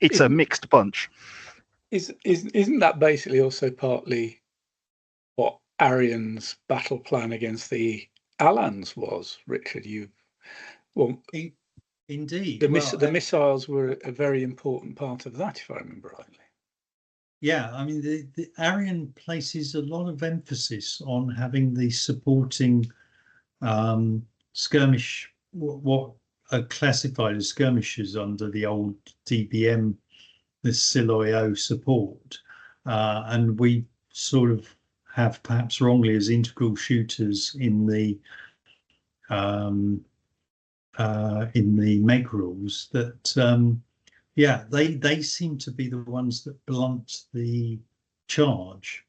It's a mixed bunch. Isn't that basically also partly what Arian's battle plan against the Alans was, Richard? Indeed. The missiles were a very important part of that, if I remember rightly. Yeah, I mean, the Arian places a lot of emphasis on having the supporting skirmish, what are classified as skirmishers under the old DBM, the Siloio support. And we sort of have, perhaps wrongly, as integral shooters in the MeG rules that they seem to be the ones that blunt the charge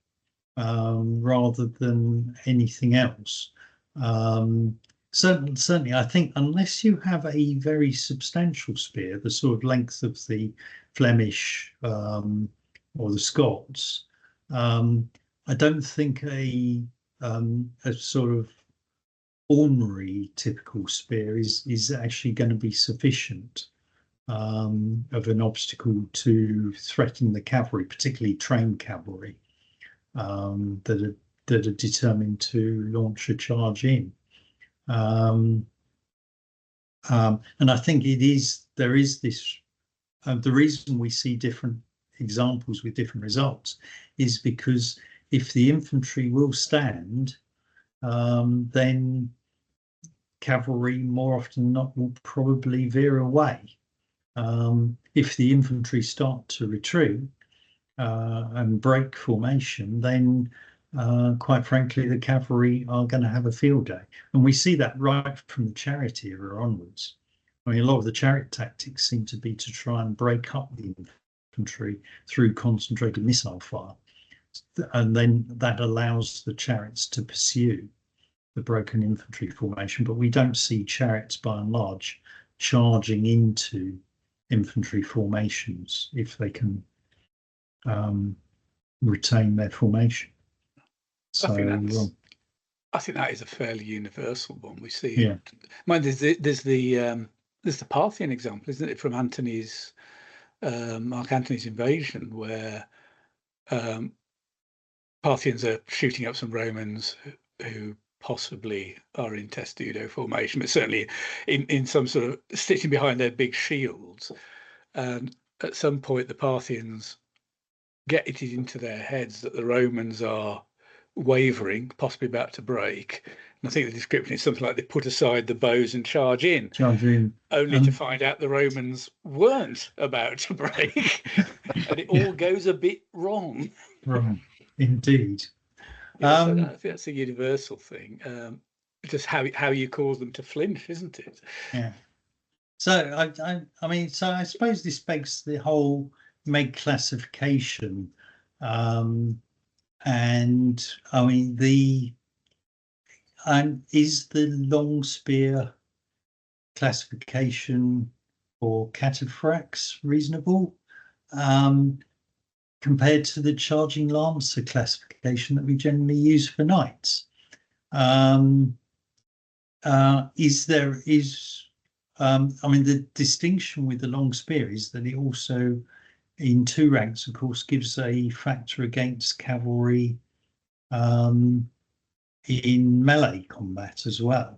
rather than anything else. Certainly, I think unless you have a very substantial spear, the sort of length of the Flemish or the Scots, I don't think a sort of ordinary typical spear is actually going to be sufficient of an obstacle to threaten the cavalry, particularly trained cavalry that are determined to launch a charge in. And I think there is this. The reason we see different examples with different results is because if the infantry will stand, then cavalry more often than not will probably veer away. If the infantry start to retreat and break formation, then quite frankly, the cavalry are going to have a field day. And we see that right from the chariot era onwards. I mean, a lot of the chariot tactics seem to be to try and break up the infantry through concentrated missile fire. And then that allows the chariots to pursue the broken infantry formation. But we don't see chariots, by and large, charging into infantry formations if they can retain their formation. So I think that is a fairly universal one. We see. Yeah. Mind there's the Parthian example, isn't it, from Antony's Mark Antony's invasion, where Parthians are shooting up some Romans who possibly are in testudo formation, but certainly in some sort of stitching behind their big shields. And at some point, the Parthians get it into their heads that the Romans are wavering, possibly about to break. And I think the description is something like they put aside the bows and charge in. Only to find out the Romans weren't about to break. And it all goes a bit wrong. Wrong, indeed. Yeah, so I think that's a universal thing. Just how you cause them to flinch, isn't it? Yeah. So I mean, so I suppose this begs the whole MeG classification, and I mean is the long spear classification for cataphracts reasonable compared to the charging lancer classification that we generally use for knights? I mean, the distinction with the long spear is that it also, in 2 ranks, of course, gives a factor against cavalry in melee combat as well.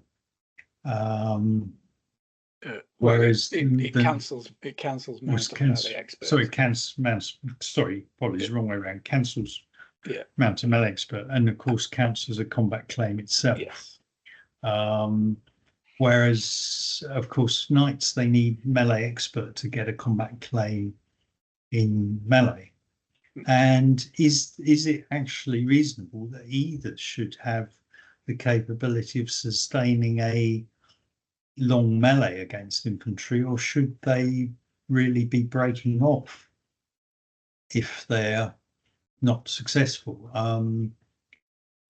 Whereas it cancels mount and melee expert. Apologies, wrong way around. Cancels mount and melee expert, and of course counts as a combat claim itself. Yes. Whereas, of course, knights, they need melee expert to get a combat claim in melee. And is it actually reasonable that either should have the capability of sustaining a long melee against infantry, or should they really be breaking off if they're not successful?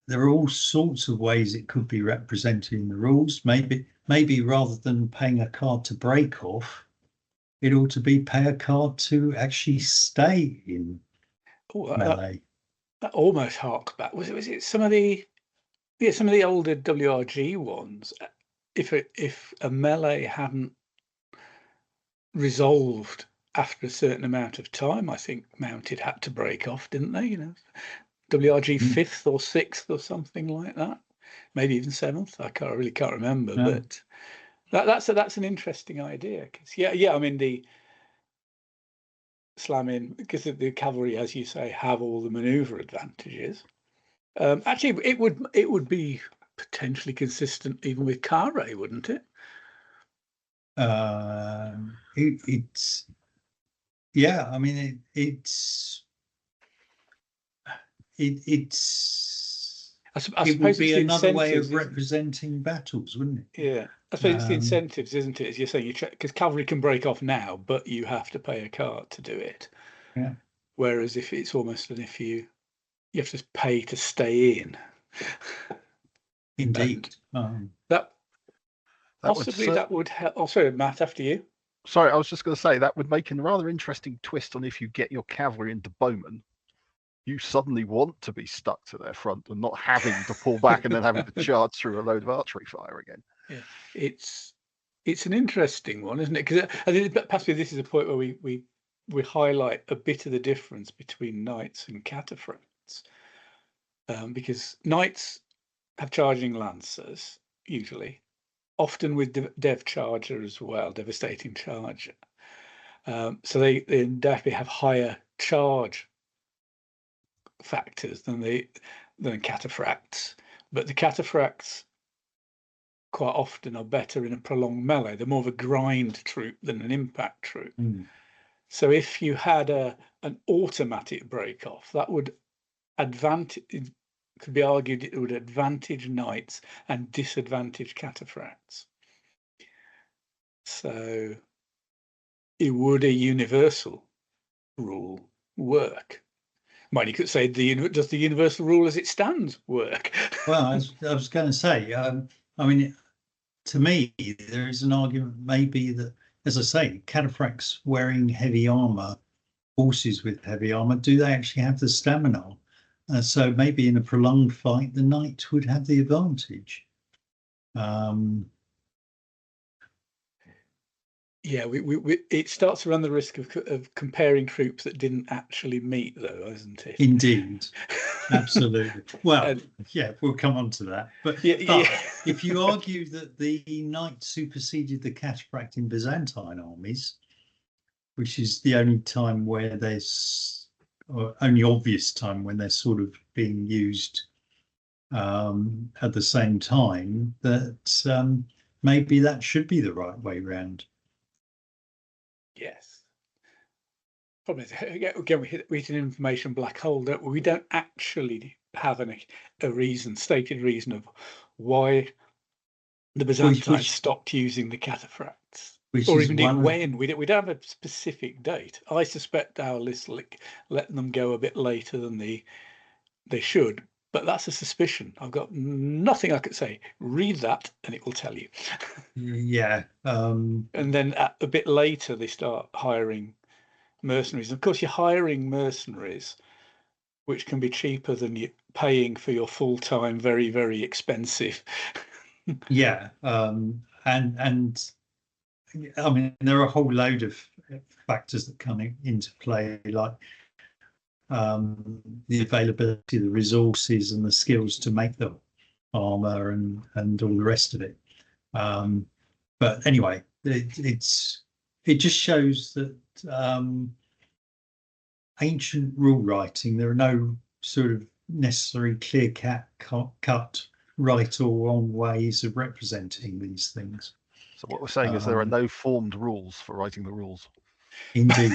There are all sorts of ways it could be represented in the rules. Maybe rather than paying a card to break off, it ought to be pay a card to actually stay in melee. That almost harks back. Was it some of the older WRG ones? If a melee hadn't resolved after a certain amount of time, I think mounted had to break off, didn't they? WRG 5th or 6th or something like that, maybe even 7th. I really can't remember, but that's an interesting idea. I mean, the slamming, because the cavalry, as you say, have all the maneuver advantages. Actually, it would be potentially consistent even with Carre, wouldn't it? It's I mean it's I it suppose would be another way of incentives, representing battles, wouldn't it? Yeah, I suppose it's the incentives, isn't it? As you're saying, because cavalry can break off now, but you have to pay a card to do it. Yeah. Whereas if it's almost if you you have to pay to stay in. Indeed. That That possibly would, that would help. Oh, sorry, Matt, after you. sorry, I was just going to say that would make a rather interesting twist on if you get your cavalry into bowmen. You suddenly want to be stuck to their front and not having to pull back and then having to charge through a load of archery fire again. Yeah, it's an interesting one, isn't it? Because I think possibly this is a point where we highlight a bit of the difference between knights and cataphracts, because knights have charging lancers usually, often with dev charger as well, devastating charger. So they definitely have higher charge factors than cataphracts, but the cataphracts quite often are better in a prolonged melee. They're more of a grind troop than an impact troop. So if you had an automatic break off, that would advantage, could be argued it would advantage knights and disadvantage cataphracts. So it would a universal rule work? Well, you could say does the universal rule as it stands work? Well, I was going to say, I mean, to me, there is an argument maybe that, as I say, cataphracts wearing heavy armor, horses with heavy armor, do they actually have the stamina? So maybe in a prolonged fight, the knight would have the advantage. Yeah, it starts to run the risk of comparing troops that didn't actually meet, though, isn't it? Indeed, absolutely. Well, yeah, we'll come on to that. But if you argue that the knight superseded the cataphract in Byzantine armies, which is the only time where there's, or only obvious time when they're sort of being used at the same time, that maybe that should be the right way round. Yes. Problem is, again, we hit an information black hole that we don't actually have a stated reason of why the Byzantines stopped using the cataphracts, or even when. We don't have a specific date. I suspect our list let them go a bit later than they should, but that's a suspicion. I've got nothing I could say. Read that and it will tell you. Yeah. And then a bit later they start hiring mercenaries. Of course, you're hiring mercenaries, which can be cheaper than you paying for your full-time, very, very expensive. Yeah, and I mean there are a whole load of factors that come into play, like the availability of the resources and the skills to make the armor and all the rest of it. But anyway, it just shows that ancient rule writing, there are no sort of necessary cut right or wrong ways of representing these things. So what we're saying is there are no formed rules for writing the rules. Indeed.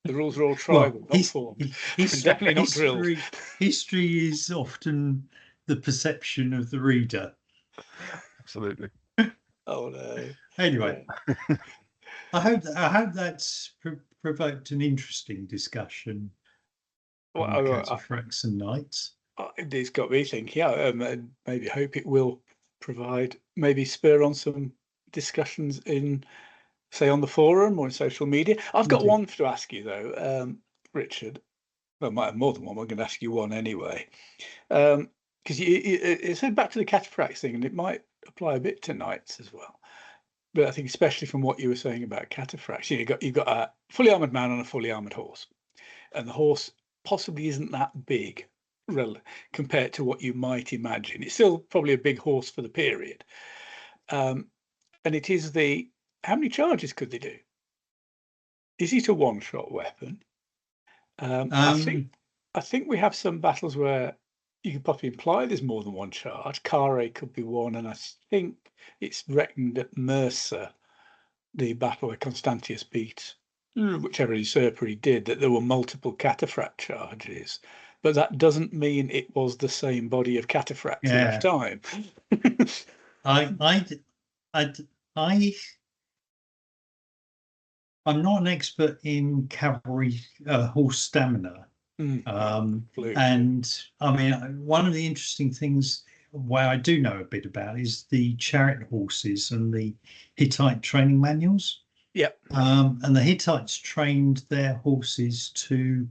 The rules are all tribal, not formed. Definitely not drilled. History is often the perception of the reader. Absolutely. Oh no. Anyway, yeah. I hope that's provoked an interesting discussion on cataphracts and knights. It's got me thinking. Yeah, and maybe hope it will provide, maybe spur on some discussions in, say, on the forum or in social media. I've got one to ask you though, Richard. Well, I might have more than one. I'm going to ask you one anyway, because you said back to the cataphracts thing, and it might apply a bit to knights as well. But I think especially from what you were saying about cataphracts, you've got a fully armored man on a fully armored horse, and the horse possibly isn't that big compared to what you might imagine. It's still probably a big horse for the period, and it is how many charges could they do? Is it a one-shot weapon? I think we have some battles where you could probably imply there's more than one charge. Carre could be one, and I think it's reckoned at Mercer, the battle where Constantius beat whichever usurper he did, that there were multiple cataphract charges. But that doesn't mean it was the same body of cataphracts each time. I'm not an expert in cavalry horse stamina, Absolutely. And I mean, one of the interesting things where I do know a bit about is the chariot horses and the Hittite training manuals. Yep. And the Hittites trained their horses to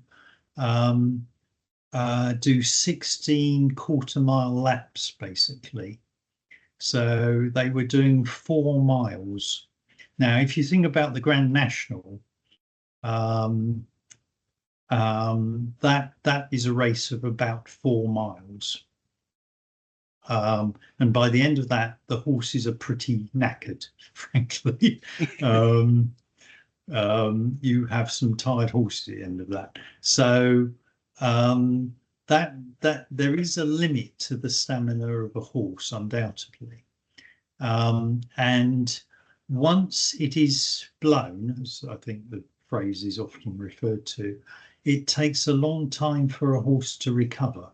do 16 quarter-mile laps, basically. So they were doing 4 miles. Now, if you think about the Grand National, that is a race of about 4 miles. And by the end of that, the horses are pretty knackered, frankly. You have some tired horses at the end of that. So that there is a limit to the stamina of a horse, undoubtedly. And once it is blown, as I think the phrase is often referred to, it takes a long time for a horse to recover.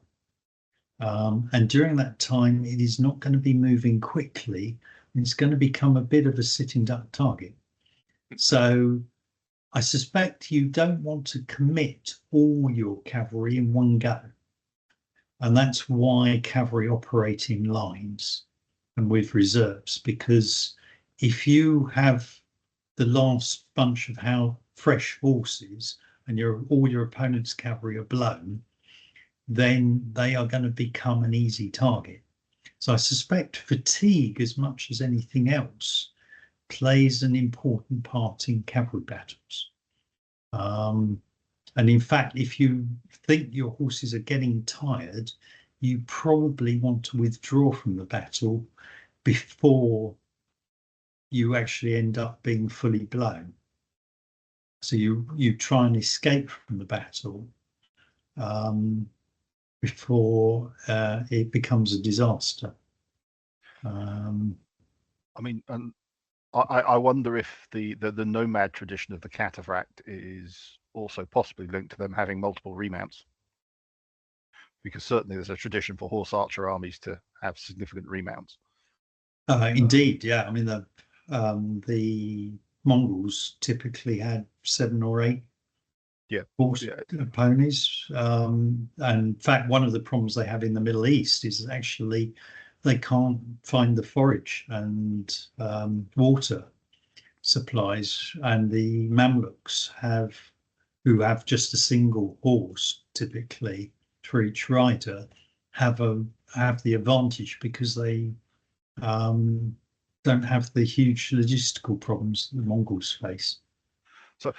And during that time, it is not going to be moving quickly. It's going to become a bit of a sitting duck target. So I suspect you don't want to commit all your cavalry in one go. And that's why cavalry operate in lines and with reserves, because if you have the last bunch of fresh horses and all your opponent's cavalry are blown, then they are going to become an easy target. So I suspect fatigue, as much as anything else, plays an important part in cavalry battles. And in fact, if you think your horses are getting tired, you probably want to withdraw from the battle before you actually end up being fully blown. So you try and escape from the battle before it becomes a disaster. I mean, and I wonder if the nomad tradition of the Catafract is also possibly linked to them having multiple remounts, because certainly there's a tradition for horse archer armies to have significant remounts. Indeed, yeah. I mean, the Mongols typically had 7 or 8 horse ponies. And in fact, one of the problems they have in the Middle East is actually they can't find the forage and water supplies, and the Mamluks who have just a single horse typically for each rider have the advantage because they don't have the huge logistical problems that the Mongols face. So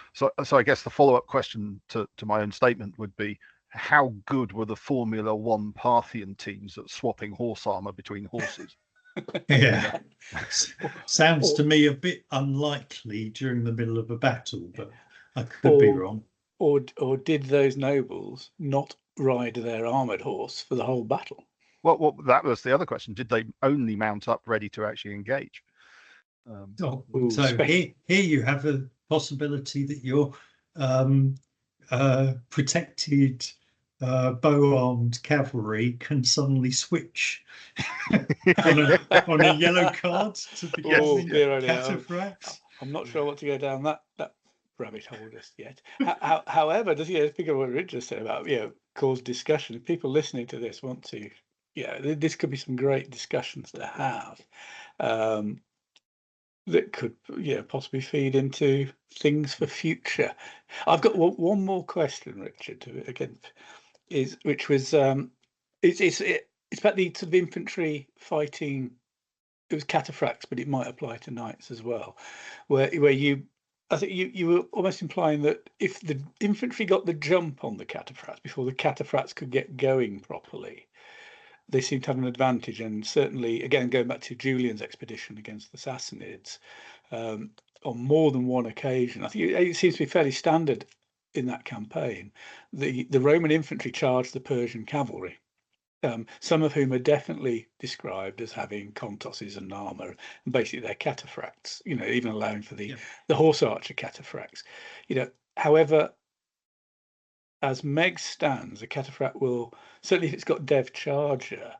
I guess the follow-up question to my own statement would be, how good were the Formula One Parthian teams at swapping horse armor between horses? Yeah, sounds to me a bit unlikely during the middle of a battle, but I could be wrong. Or did those nobles not ride their armored horse for the whole battle? Well, that was the other question. Did they only mount up ready to actually engage? So here you have a possibility that your protected bow-armed cavalry can suddenly switch on a yellow card to become cataphracts. I'm not sure what to go down that rabbit hole just yet. However, does speak of what Richard said about cause discussion. If people listening to this want to, this could be some great discussions to have. That could possibly feed into things for future. I've got one more question, Richard, which was it's about the sort of infantry fighting. It was cataphracts, but it might apply to knights as well, where I think you were almost implying that if the infantry got the jump on the cataphracts before the cataphracts could get going properly, they seem to have an advantage. And certainly, again, going back to Julian's expedition against the Sassanids, on more than one occasion, I think it seems to be fairly standard in that campaign. The Roman infantry charged the Persian cavalry, some of whom are definitely described as having contosses and armor, and basically they're cataphracts, even allowing for the horse archer cataphracts. However, as Meg stands, a cataphract will, certainly if it's got dev charger,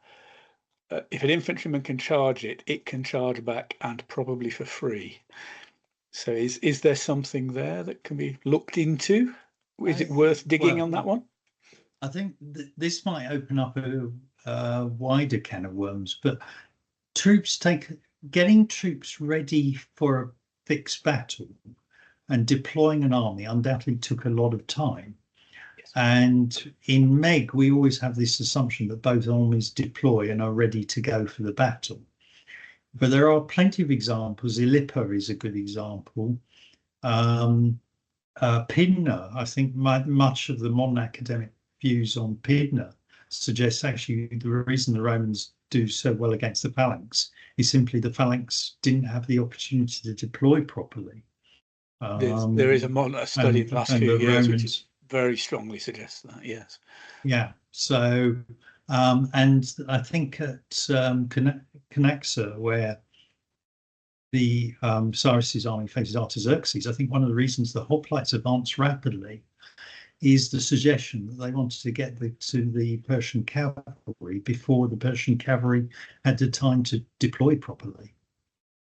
if an infantryman can charge it, it can charge back, and probably for free. So is there something there that can be looked into? Is it worth digging on that one? I think this might open up a wider can of worms, but getting troops ready for a fixed battle and deploying an army undoubtedly took a lot of time. Yes. And in MeG, we always have this assumption that both armies deploy and are ready to go for the battle. But there are plenty of examples. Illipa is a good example. Pydna, I think much of the modern academic views on Pydna suggests actually the reason the Romans do so well against the phalanx is simply the phalanx didn't have the opportunity to deploy properly. There is a study in the last few years which very strongly suggests that, yes. Yeah, so, and I think at Canaxa, where the Cyrus's army faces Artaxerxes, I think one of the reasons the hoplites advanced rapidly is the suggestion that they wanted to get to the Persian cavalry before the Persian cavalry had the time to deploy properly.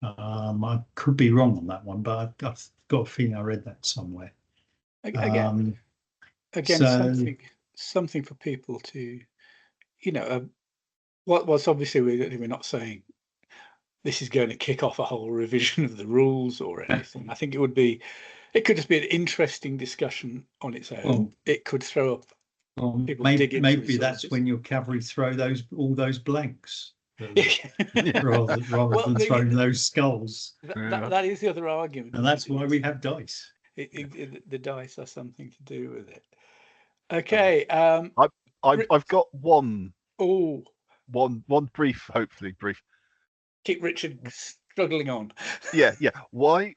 I could be wrong on that one, but I've got a feeling I read that somewhere. Again, so, something for people to, what's obviously we're not saying this is going to kick off a whole revision of the rules or anything. I think it could just be an interesting discussion on its own. It could throw up people maybe that's when your cavalry throw all those blanks rather than throwing those skulls. That is the other argument, and that's why we have dice. The dice are something to do with it. Okay. I've got one. Oh, one brief, hopefully brief. Keep Richard struggling on. Yeah. Why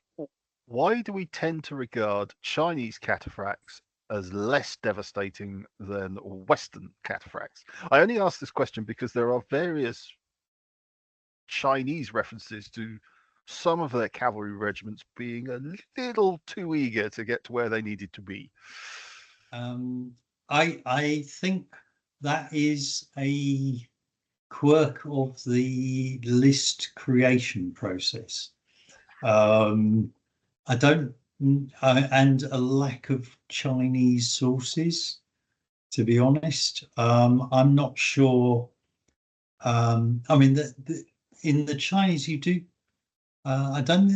do we tend to regard Chinese cataphracts as less devastating than Western cataphracts? I only ask this question because there are various Chinese references to some of their cavalry regiments being a little too eager to get to where they needed to be. I think that is a quirk of the list creation process. And a lack of Chinese sources, to be honest. I'm not sure. I mean, in the Chinese, you do. I don't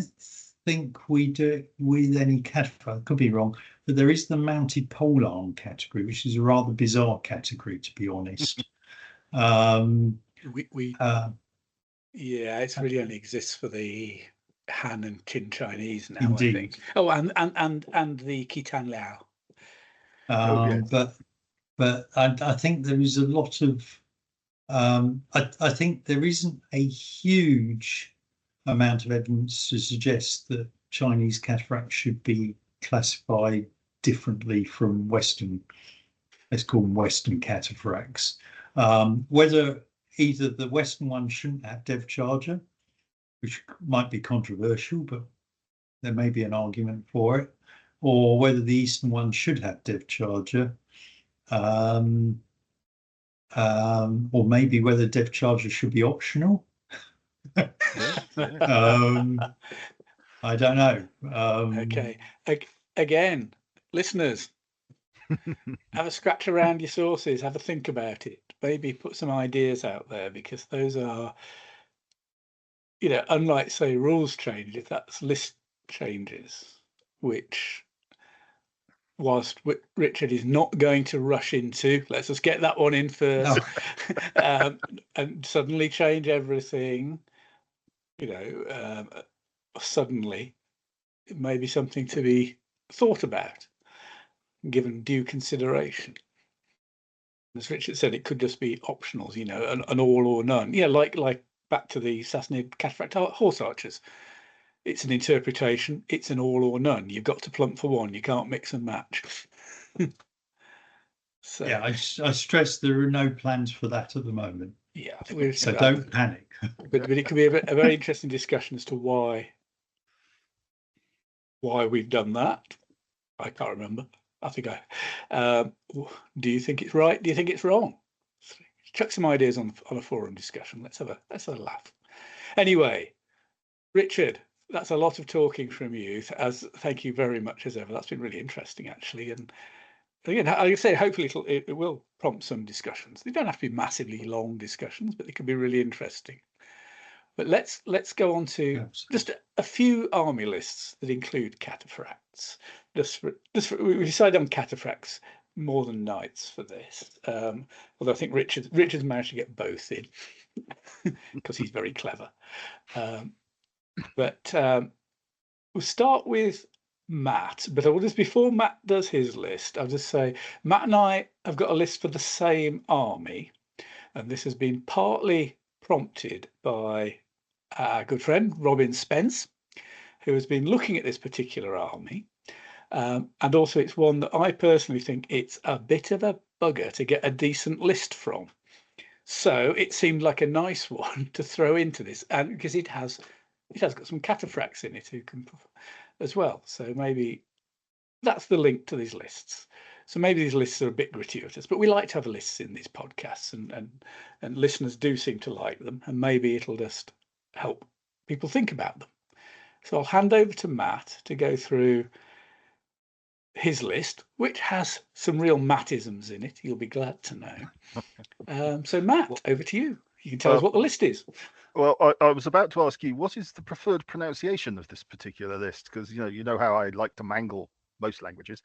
think we do it with any category. I could be wrong, but there is the mounted polearm category, which is a rather bizarre category, to be honest. Yeah, it really only exists for the Han and Qin Chinese now. Indeed. I think. Oh, and the Khitan Lao. But I think there is a lot of. I think there isn't a huge amount of evidence to suggest that Chinese cataphracts should be classified differently from Western. Let's call them Western cataphracts. Whether either the Western one shouldn't have dev charger, which might be controversial, but there may be an argument for it, or whether the Eastern one should have dev charger, or maybe whether dev charger should be optional. I don't know. Okay. Again, listeners, have a scratch around your sources, have a think about it, maybe put some ideas out there, because those are, unlike, say, rules changes, that's list changes, which, whilst Richard is not going to rush into, let's just get that one in first, no. And suddenly change everything, suddenly, it may be something to be thought about, given due consideration. As Richard said, it could just be optionals, an all or none. Yeah, like back to the Sassanid cataphract horse archers. It's an interpretation. It's an all or none. You've got to plump for one. You can't mix and match. So yeah, I stress there are no plans for that at the moment. Yeah, so don't panic. but it could be a very interesting discussion as to why we've done that. I can't remember. I think do you think it's right? Do you think it's wrong? Chuck some ideas on a forum discussion. Let's have a laugh. Anyway, Richard, that's a lot of talking from you. Thank you very much as ever. That's been really interesting, actually, and again, like I say, hopefully it will prompt some discussions. They don't have to be massively long discussions, but they can be really interesting. But let's go on to just a few army lists that include cataphracts. We decided on cataphracts more than knights for this. Although I think Richard's managed to get both in because he's very clever. But we'll start with Matt. But I will just, before Matt does his list, I'll just say Matt and I have got a list for the same army, and this has been partly prompted by our good friend Robin Spence, who has been looking at this particular army. And also it's one that I personally think it's a bit of a bugger to get a decent list from. So it seemed like a nice one to throw into this, and because it has got some cataphracts in it who can as well. So maybe that's the link to these lists. So maybe these lists are a bit gratuitous, but we like to have lists in these podcasts, and listeners do seem to like them, and maybe it'll just help people think about them. So I'll hand over to Matt to go through his list, which has some real Mattisms in it. You'll be glad to know. So Matt, over to you. You can tell us what the list is. Well, I was about to ask you, what is the preferred pronunciation of this particular list? Because you know how I like to mangle most languages.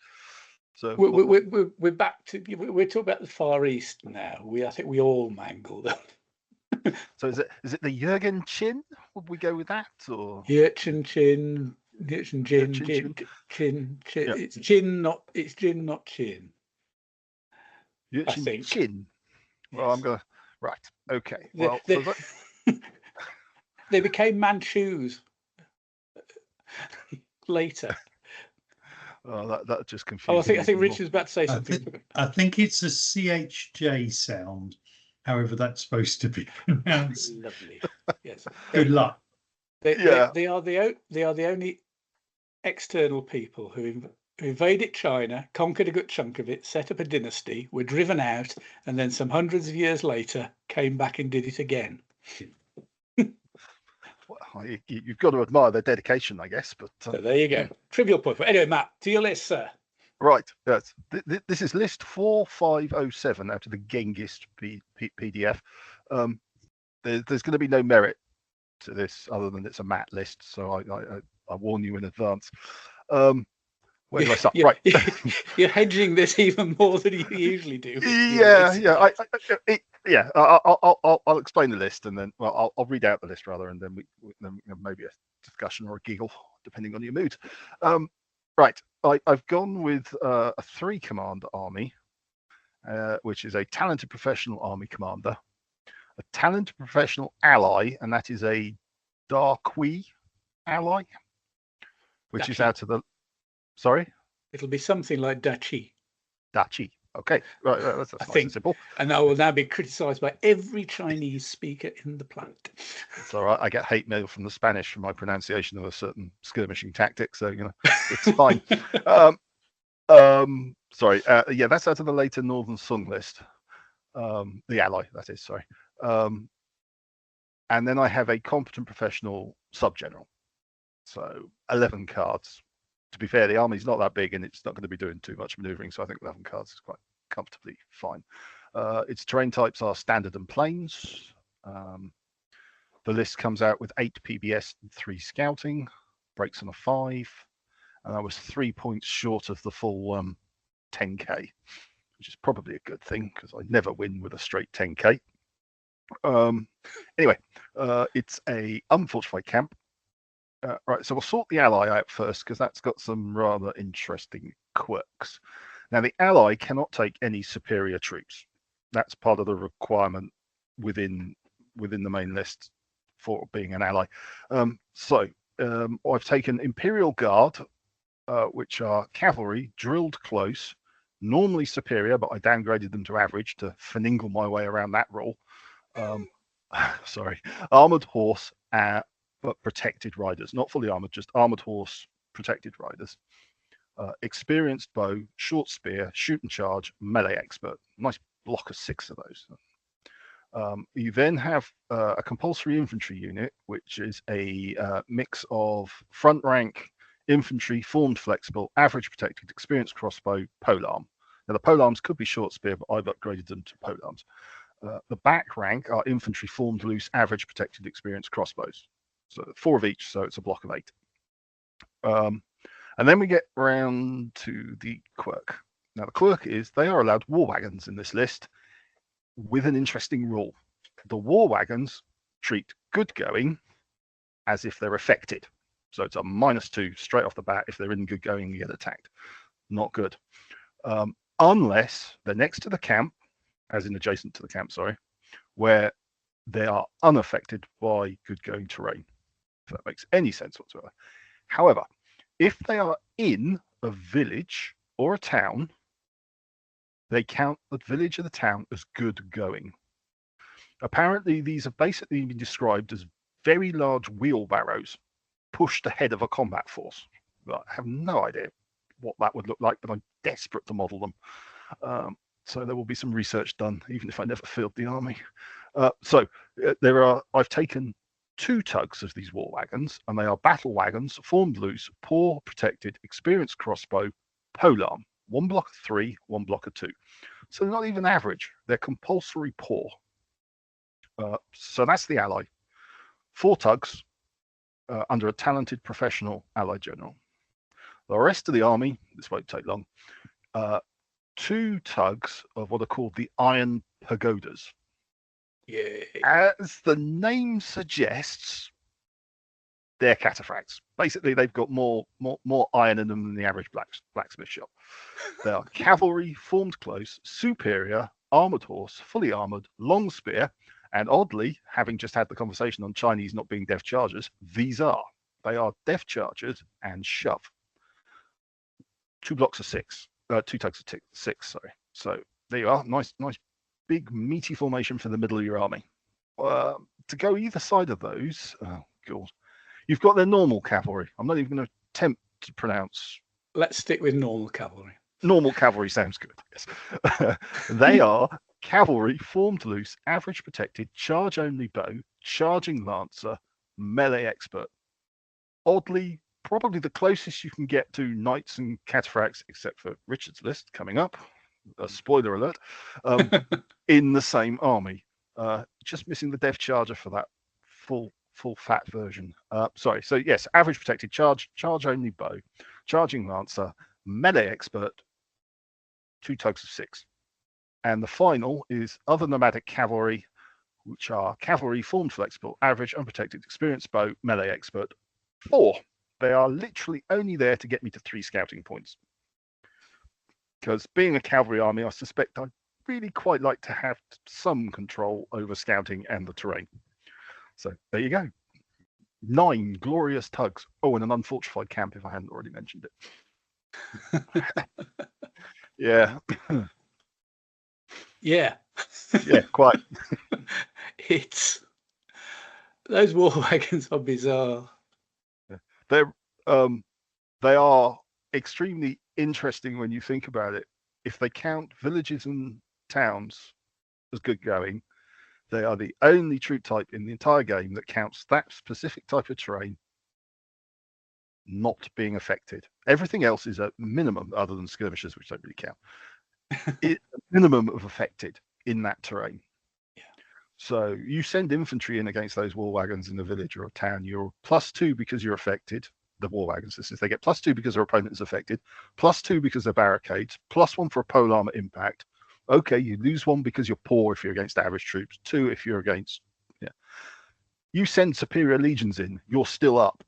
So we're back to, we're talking about the Far East now. I think we all mangle them. So is it the Jürgen Chin? Would we go with that, or Jürgen Chin? Jürgen Chin. Yeah. It's Chin, not Chin. I think. Chin. Well, Yes. I'm gonna. Right. Okay. Well, they became Manchus later. Oh, that just confused. Oh, I think Richard's about to say something. I think it's a CHJ sound, however that's supposed to be pronounced. Lovely. Yes. Good luck. They are the only external people who invaded China, conquered a good chunk of it, set up a dynasty, were driven out, and then some hundreds of years later came back and did it again. Well, you've got to admire their dedication, I guess. But so there you go. Trivial point. But anyway, Matt, to your list, sir. Right. Yes. This is list 4507 out of the Genghis PDF. There's going to be no merit to this other than it's a Matt list, so I warn you in advance. Where do I start? Right. You're hedging this even more than you usually do. Yeah. I'll explain the list, and then I'll read out the list rather, and then then maybe a discussion or a giggle depending on your mood. Right. I've gone with a 3-commander army, which is a talented professional army commander, a talented professional ally, and that is a Darqui ally, which is out of the. Sorry? It'll be something like Dachi. Okay. Right. That's I nice think. And simple. And I will now be criticised by every Chinese speaker in the planet. It's all right. I get hate mail from the Spanish for my pronunciation of a certain skirmishing tactic, so it's fine. Sorry. Yeah, that's out of the later Northern Sung list. The ally, that is. Sorry. And then I have a competent professional sub-general. So 11 cards. To be fair, the army's not that big and it's not going to be doing too much maneuvering, so I think 11 cards is quite comfortably fine. Its terrain types are standard and plains. The list comes out with 8 PBS and 3 scouting, breaks on a 5, and I was 3 points short of the full 10k, which is probably a good thing because I never win with a straight 10k. Anyway, it's a unfortified camp. Right, so we'll sort the ally out first because that's got some rather interesting quirks. Now, the ally cannot take any superior troops. That's part of the requirement within the main list for being an ally. I've taken Imperial Guard, which are cavalry, drilled close, normally superior, but I downgraded them to average to finagle my way around that rule. Sorry, armored horse, but protected riders, not fully armored, just armored horse, protected riders. Experienced bow, short spear, shoot and charge, melee expert. Nice block of 6 of those. You then have a compulsory infantry unit, which is a mix of front rank infantry, formed flexible, average protected, experienced crossbow, polearm. Now, the polearms could be short spear, but I've upgraded them to polearms. The back rank are infantry formed loose, average protected, experienced crossbows. So 4 of each, so it's a block of 8. And then we get round to the quirk. Now, the quirk is they are allowed war wagons in this list with an interesting rule. The war wagons treat good going as if they're affected. So it's a -2 straight off the bat if they're in good going and get attacked. Not good. Unless they're next to the camp, as in adjacent to the camp, sorry, where they are unaffected by good going terrain, if that makes any sense whatsoever. However, if they are in a village or a town, they count the village or the town as good going. Apparently, these have basically been described as very large wheelbarrows pushed ahead of a combat force. I have no idea what that would look like, but I'm desperate to model them. So there will be some research done, even if I never field the army. I've taken 2 tugs of these war wagons, and they are battle wagons, formed loose, poor protected, experienced crossbow, polearm. 1 block of 3, 1 block of 2. So they're not even average. They're compulsory poor. So that's the ally. 4 tugs under a talented professional allied general. The rest of the army, this won't take long, 2 tugs of what are called the Iron Pagodas. Yeah. As the name suggests, they're cataphracts. Basically, they've got more iron in them than the average blacksmith shop. They are cavalry, formed close, superior, armored horse, fully armored, long spear, and oddly, having just had the conversation on Chinese not being deft chargers, they are deft chargers and shove. 2 blocks of 6, 2 tugs of 6. Sorry. So there you are. Nice, big meaty formation for the middle of your army. To go either side of those, oh god, you've got their normal cavalry. I'm not even going to attempt to pronounce. Let's stick with normal cavalry. Normal cavalry sounds good. Yes. They are cavalry, formed loose, average protected, charge only bow, charging lancer, melee expert. Oddly, probably the closest you can get to knights and cataphracts, except for Richard's list coming up. A spoiler alert. In the same army. Just missing the dev charger for that full fat version. So yes, average protected, charge only bow, charging lancer, melee expert, 2 tugs of 6. And the final is other nomadic cavalry, which are cavalry, formed flexible, average, unprotected, experienced bow, melee expert, 4. They are literally only there to get me to 3 scouting points. Because being a cavalry army, I suspect I'd really quite like to have some control over scouting and the terrain. So there you go. 9 glorious tugs. Oh, and an unfortified camp if I hadn't already mentioned it. Yeah. Yeah. Yeah, quite. It's those war wagons are bizarre. They are extremely interesting when you think about it. If they count villages and towns as good going, they are the only troop type in the entire game that counts that specific type of terrain not being affected. Everything else is a minimum, other than skirmishers, which don't really count. It's a minimum of affected in that terrain. Yeah. So you send infantry in against those war wagons in a village or a town, you're +2 because you're affected. The war wagons, this is, they get +2 because their opponent is affected, +2 because they're barricades, +1 for a pole armor impact. Okay, you lose 1 because you're poor if you're against average troops, 2 if you're against. Yeah. You send superior legions in, you're still up.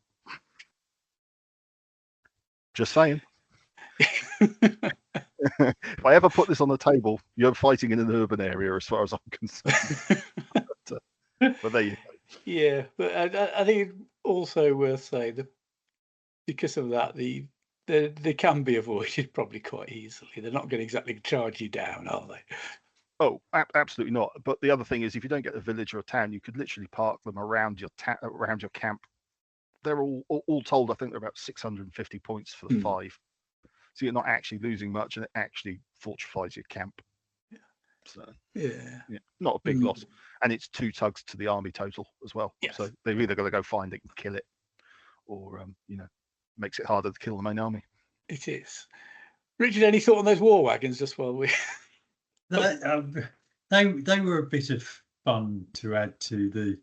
Just saying. If I ever put this on the table, you're fighting in an urban area, as far as I'm concerned. But there you go. Yeah, but I think it's also worth saying that because of that, they can be avoided probably quite easily. They're not going to exactly charge you down, are they? Oh, absolutely not. But the other thing is, if you don't get a village or a town, you could literally park them around your camp. They're all told, I think they're about 650 points for the 5. So you're not actually losing much, and it actually fortifies your camp. Yeah. So yeah, not a big loss. And it's 2 tugs to the army total as well. Yes. So they've either got to go find it and kill it, or makes it harder to kill the main army. It is. Richard, any thought on those war wagons? Just while we They were a bit of fun to add to the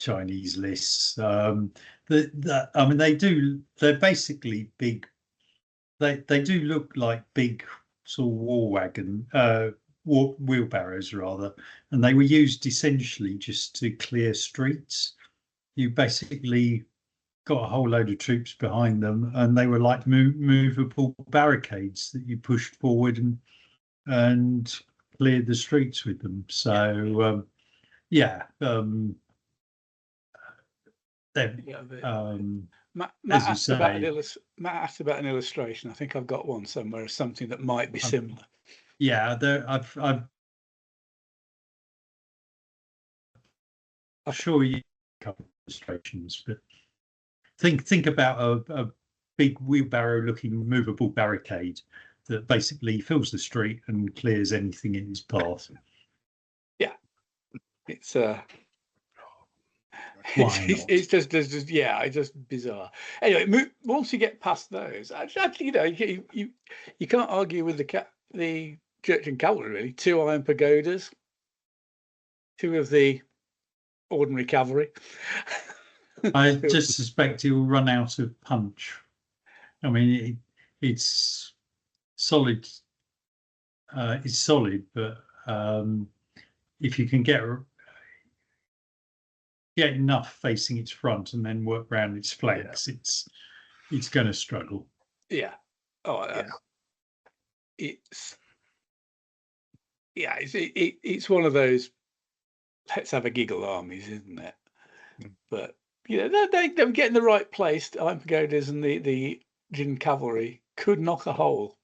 Chinese lists. I mean, they're basically big. They do look like big sort of war wagon, wheelbarrows rather, and they were used essentially just to clear streets. You basically got a whole load of troops behind them, and they were like movable barricades that you pushed forward and cleared the streets with them. So yeah, Matt as you asked about say, Matt asked about an illustration. I think I've got one somewhere of something that might be similar. Yeah, I'm sure you couple illustrations, but think about a big wheelbarrow-looking movable barricade that basically fills the street and clears anything in its path. Yeah, it's Why not? it's just bizarre. Anyway, once you get past those, actually, you know, you can't argue with the church and cavalry really. 2 iron pagodas, 2 of the ordinary cavalry. I just suspect it will run out of punch. I mean, it's solid. It's solid, but if you can get enough facing its front and then work around its flanks, it's going to struggle. Yeah. Oh, it's one of those let's have a giggle armies, isn't it? But you know, they get in the right place. Iron pagodas and the Jin cavalry could knock a hole.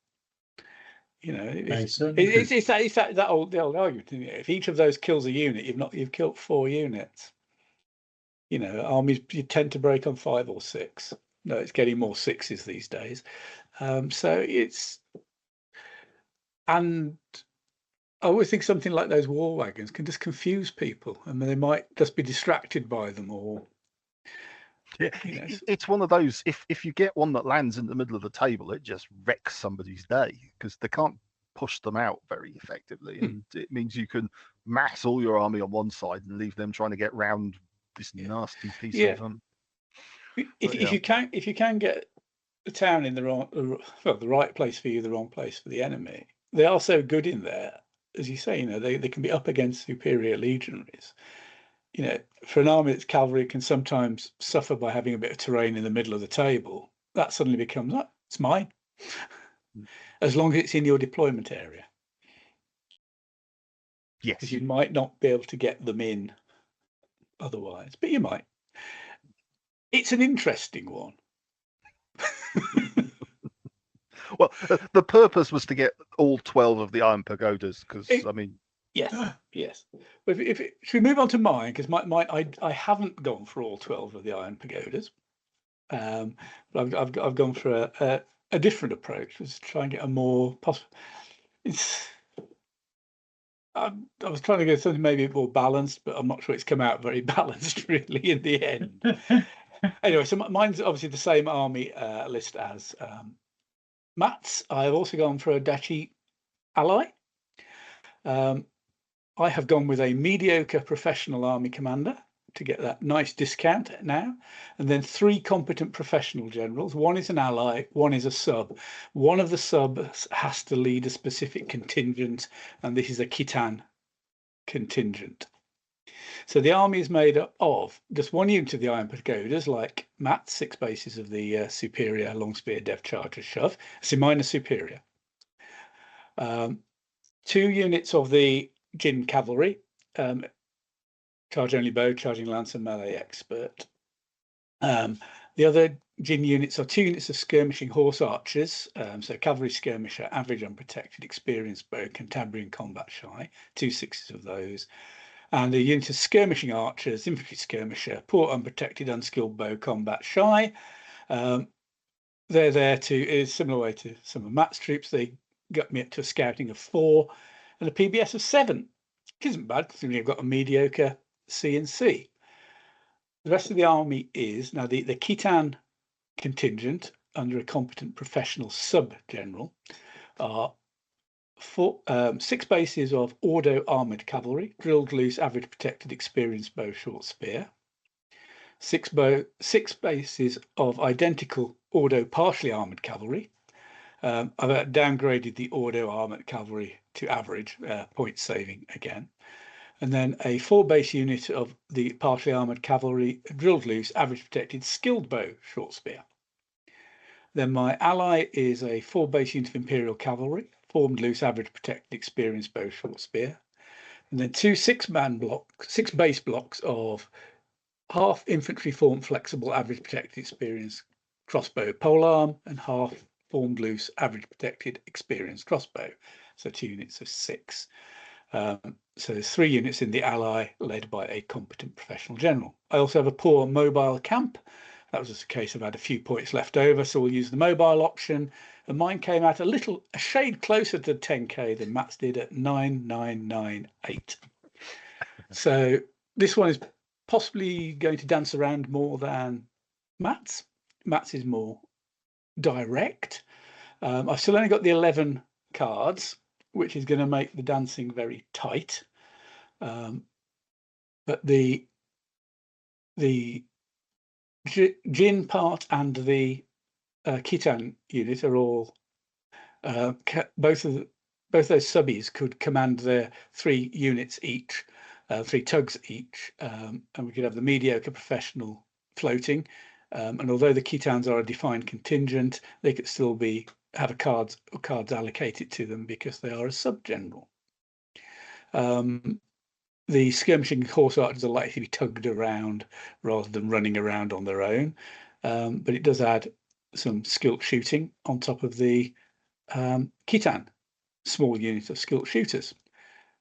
You know, it's that old argument. Isn't it? If each of those kills a unit, you've killed 4 units. You know, armies you tend to break on 5 or 6. No, it's getting more 6s these days. So and I always think something like those war wagons can just confuse people, and they might just be distracted by them, or yeah, it's one of those. If you get one that lands in the middle of the table, it just wrecks somebody's day because they can't push them out very effectively, and it means you can mass all your army on one side and leave them trying to get round this nasty piece of them. If you can get the town in the right place for you, the wrong place for the enemy, they are so good in there. As you say, you know, they can be up against superior legionaries. You know, for an army that's cavalry can sometimes suffer by having a bit of terrain in the middle of the table. That suddenly becomes, it's mine, as long as it's in your deployment area. Yes, because you might not be able to get them in otherwise, but you might. It's an interesting one. Well, the purpose was to get all 12 of the iron pagodas, because I mean, yes. Should we move on to mine? Because I haven't gone for all 12 of the iron pagodas. But I've gone for a different approach, was to try and get a more possible. I was trying to get something maybe more balanced, but I'm not sure it's come out very balanced really in the end. Anyway, so mine's obviously the same army list as Matt's. I've also gone for a Dachi ally. I have gone with a mediocre professional army commander to get that nice discount now, and then 3 competent professional generals. One is an ally, one is a sub. One of the subs has to lead a specific contingent, and this is a Khitan contingent. So the army is made up of just 1 unit of the iron pagodas, like Matt, 6 bases of the superior long spear, dev charger, shove. So mine is superior. 2 units of the Jin cavalry, charge only bow, charging lance, and melee expert. The other Jin units are 2 units of skirmishing horse archers, so cavalry skirmisher, average unprotected, experienced bow, Cantabrian combat shy, 2 6s of those. And a unit of skirmishing archers, infantry skirmisher, poor unprotected, unskilled bow, combat shy. They're there is similar way to some of Matt's troops. They got me up to a scouting of 4 and a PBS of 7, which isn't bad considering you've got a mediocre C&C. The rest of the army is now the Khitan contingent under a competent professional sub-general are 6 bases of Ordo armoured cavalry, drilled loose, average protected, experienced bow, short spear. 6 bases of identical Ordo partially armoured cavalry. I've downgraded the Ordo armoured cavalry to average, point saving again. And then a 4 base unit of the partially armoured cavalry, drilled loose, average protected, skilled bow, short spear. Then my ally is a 4 base unit of Imperial cavalry, formed loose, average protected, experienced bow, short spear. And then 2 6 base blocks of half infantry formed flexible, average protected, experienced crossbow polearm, and half formed loose, average protected, experienced crossbow. So 2 units of 6. So there's 3 units in the ally led by a competent professional general. I also have a poor mobile camp. That was just a case of I had a few points left over, so we'll use the mobile option. And mine came out a shade closer to 10k than Matt's did at 9998. So this one is possibly going to dance around more than Matt's. Matt's is more direct. I've still only got the 11 cards, which is going to make the dancing very tight. But the Jin part and the Khitan unit are all both those subbies could command their 3 units each, 3 tugs each, and we could have the mediocre professional floating. And although the Khitans are a defined contingent, they could still have cards allocated to them because they are a sub-general. The skirmishing horse archers are likely to be tugged around rather than running around on their own, but it does add some skilled shooting on top of the Khitan small unit of skilled shooters.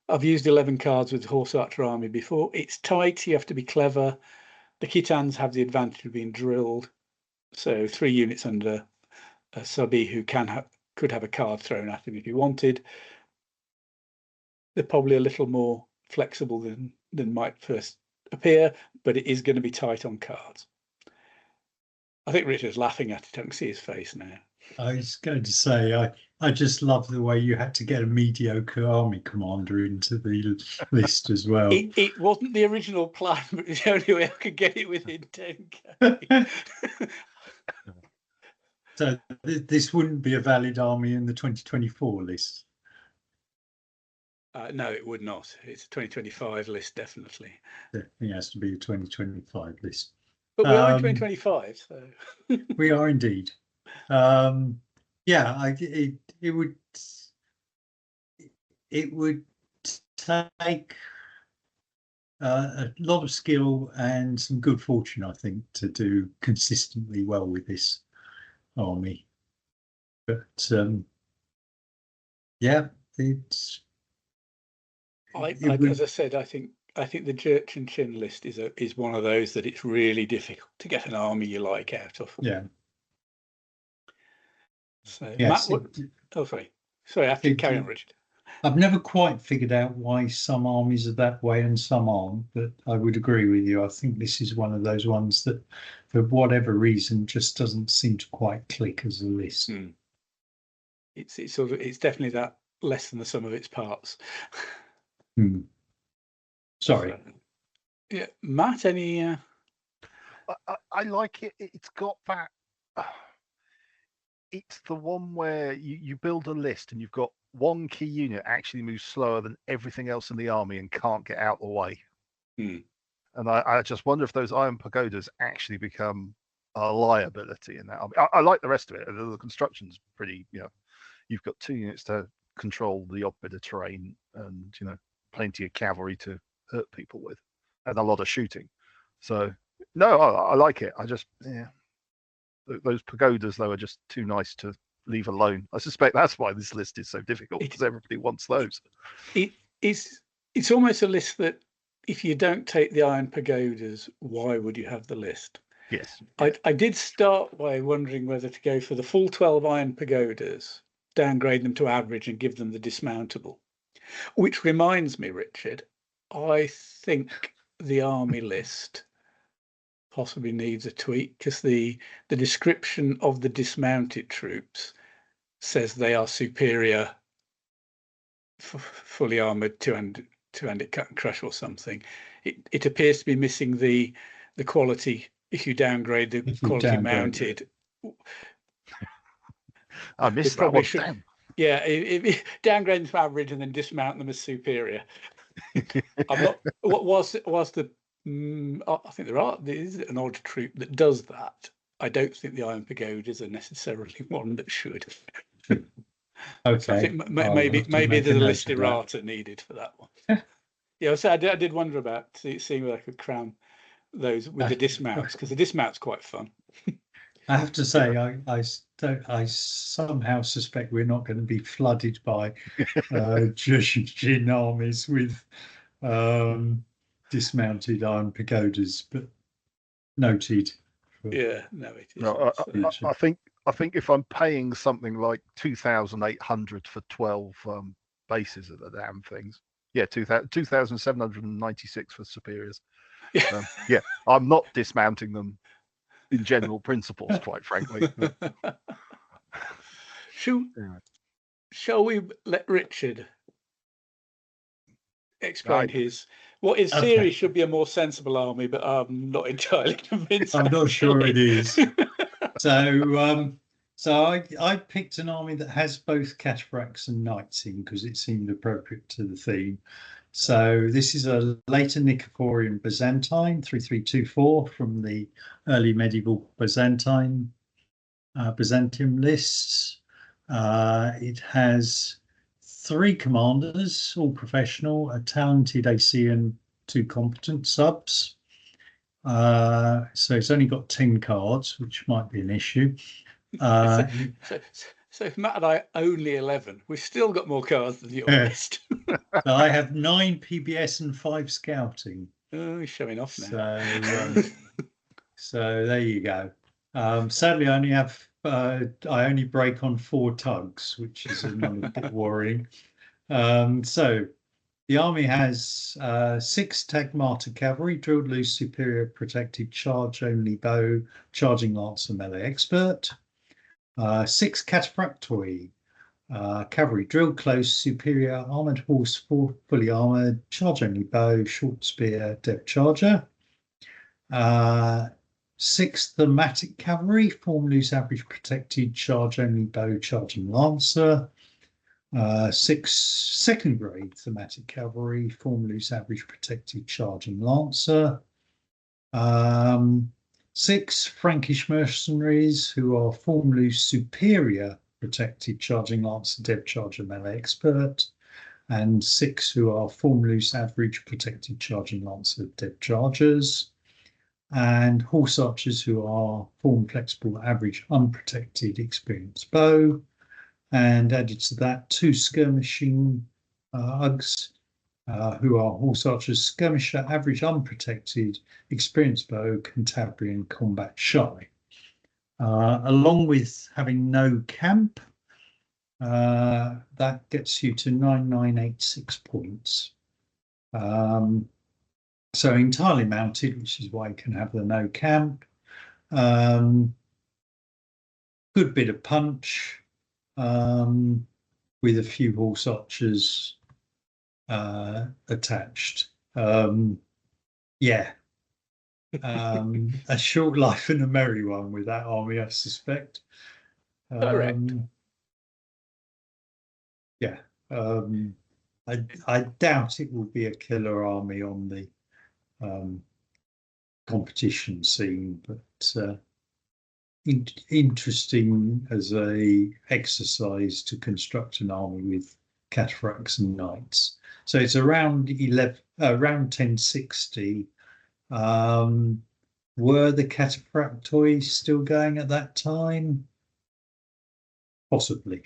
I've used 11 cards with the horse archer army before. It's tight, you have to be clever. The Khitans have the advantage of being drilled, so 3 units under a subby who could have a card thrown at him if he wanted. They're probably a little more flexible than might first appear, but it is going to be tight on cards. I think Richard's laughing at it. I can see his face now. I was going to say, I just love the way you had to get a mediocre army commander into the list as well. It wasn't the original plan, but it's the only way I could get it within 10k. So this wouldn't be a valid army in the 2024 list. No, it would not. It's a 2025 list, definitely. It has to be a 2025 list. But we are in 2025, so we are indeed. Yeah, it would take a lot of skill and some good fortune, I think, to do consistently well with this army. But yeah, it's. As I said, I think the Church and Chin list is one of those that it's really difficult to get an army you like out of. Yeah. So yes, Matt, sorry, after carry on, Richard. I've never quite figured out why some armies are that way and some aren't, but I would agree with you. I think this is one of those ones that, for whatever reason, just doesn't seem to quite click as a list. It's definitely that less than the sum of its parts. Sorry. So, yeah, Matt, any? I like it. It's got that. It's the one where you build a list and you've got one key unit actually moves slower than everything else in the army and can't get out the way. And I just wonder if those iron pagodas actually become a liability in that army. I like the rest of it. The construction's pretty, you've got 2 units to control the odd bit of terrain and, plenty of cavalry to hurt people with and a lot of shooting. So, no, I like it. Those pagodas, though, are just too nice to leave alone. I suspect that's why this list is so difficult, because everybody wants those. It's almost a list that if you don't take the iron pagodas, why would you have the list? Yes. I did start by wondering whether to go for the full 12 iron pagodas, downgrade them to average and give them the dismountable. Which reminds me, Richard, I think the army list possibly needs a tweak, because the description of the dismounted troops says they are superior, fully armored, two-handed cut and crush or something. It appears to be missing the quality. If you downgrade the quality mounted, I missed that probably one. should. Damn. Yeah, if downgrade them to average and then dismount them as superior. I'm not. What was the? I think there is an odd troop that does that. I don't think the Iron Pagodas are necessarily one that should. Okay. So I think maybe there's a list errata needed for that one. Yeah, so I did wonder about seeing whether I could cram those with the dismounts, because the dismount's quite fun. I have to say, I somehow suspect we're not going to be flooded by Jin armies with dismounted Iron Pagodas, but noted. Yeah, no, it is. No, I think if I'm paying something like 2,800 for 12 bases of the damn things, yeah, 2,796 for superiors. Yeah, I'm not dismounting them in general principles, quite frankly. Shall we let Richard explain what in theory should be a more sensible army, but I'm not entirely convinced. I'm not sure it is. So I picked an army that has both Catafracts and Knights in, because it seemed appropriate to the theme. So this is a later Nickephorian Byzantine 3324 from the early medieval Byzantium lists. It has 3 commanders, all professional, a talented AC and 2 competent subs. So it's only got 10 cards, which might be an issue. So if Matt and I only 11, we've still got more cards than your list. I have 9 PBS and 5 scouting. Oh, he's showing off now. So there you go. Sadly, I only break on 4 tugs, which is another bit worrying. So the army has 6 Tagmata cavalry, drilled loose, superior, protected, charge only bow, charging lance, and melee expert. 6 Cataphractoi, cavalry, drilled close, superior, armored horse, fully armored, charge only bow, short spear, depth charger. 6 Thematic cavalry, form loose, average, protected, charge only bow, charging lancer. 6 second grade Thematic cavalry, form loose, average, protected, charging lancer. 6 Frankish mercenaries, who are form loose, superior, protected, charging lancer, depth charger, melee expert. And 6 who are form loose, average, protected, charging lancer, depth chargers. And horse archers, who are form flexible, average, unprotected, experienced bow. And added to that, 2 skirmishing Ugs, who are horse archers, skirmisher, average, unprotected, experienced bow, Cantabrian, combat shy. Along with having no camp, that gets you to 9986 points. So entirely mounted, which is why you can have the no camp. Good bit of punch, with a few horse archers attached. A short life and a merry one with that army, I suspect. Correct. I doubt it will be a killer army on the competition scene, but interesting as a exercise to construct an army with Catafracts and Knights. So it's around 1060. Were the Cataphractoi still going at that time? Possibly.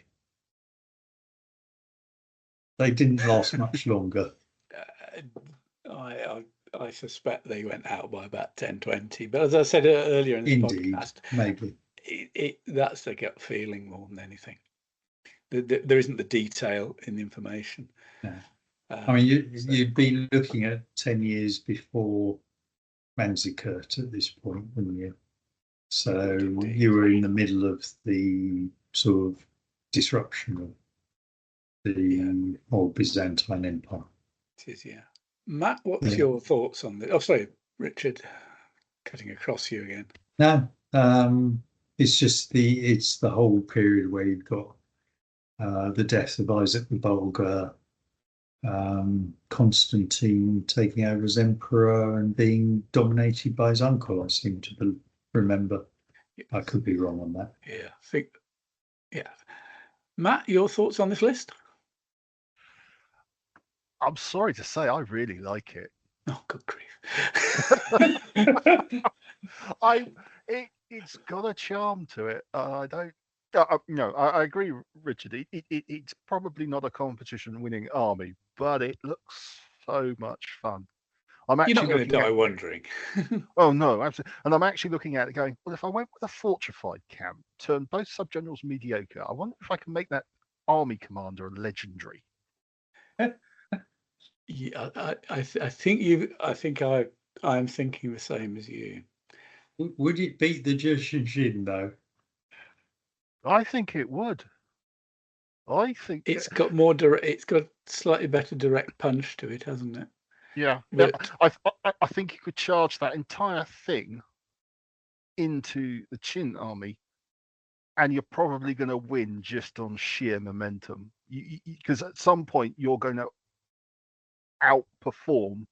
They didn't last much longer. I suspect they went out by about 1020. But as I said earlier in the podcast, maybe that's a gut feeling more than anything. There isn't the detail in the information. No. I mean, you'd be looking at 10 years before Manzikert at this point, weren't you? So Indeed. you were in the middle of the sort of disruption of the old Byzantine Empire. It is, yeah. Matt, what's Yeah. your thoughts on this? Oh, sorry, Richard, cutting across you again. No, it's just it's the whole period where you've got the death of Isaac the Bulgar, Constantine taking over as emperor and being dominated by his uncle, I seem to remember. I could be wrong on that. Yeah, I think, yeah. Matt, your thoughts on this list? I'm sorry to say, I really like it. Oh, good grief. It's got a charm to it. I don't. No, I agree, Richard. It's probably not a competition-winning army, but it looks so much fun. I'm You're not actually going to looking die at. wondering. Oh no, absolutely. And I'm actually looking at it, going, well, if I went with a fortified camp, turn both subgenerals mediocre, I wonder if I can make that army commander a legendary. Yeah, I think I'm thinking the same as you. Would it beat the Jushin though? I think it would. I think It's got more direct. It's got slightly better direct punch to it, hasn't it? yeah. But I think you could charge that entire thing into the Qin army, and you're probably going to win just on sheer momentum. Because at some point you're going to outperform.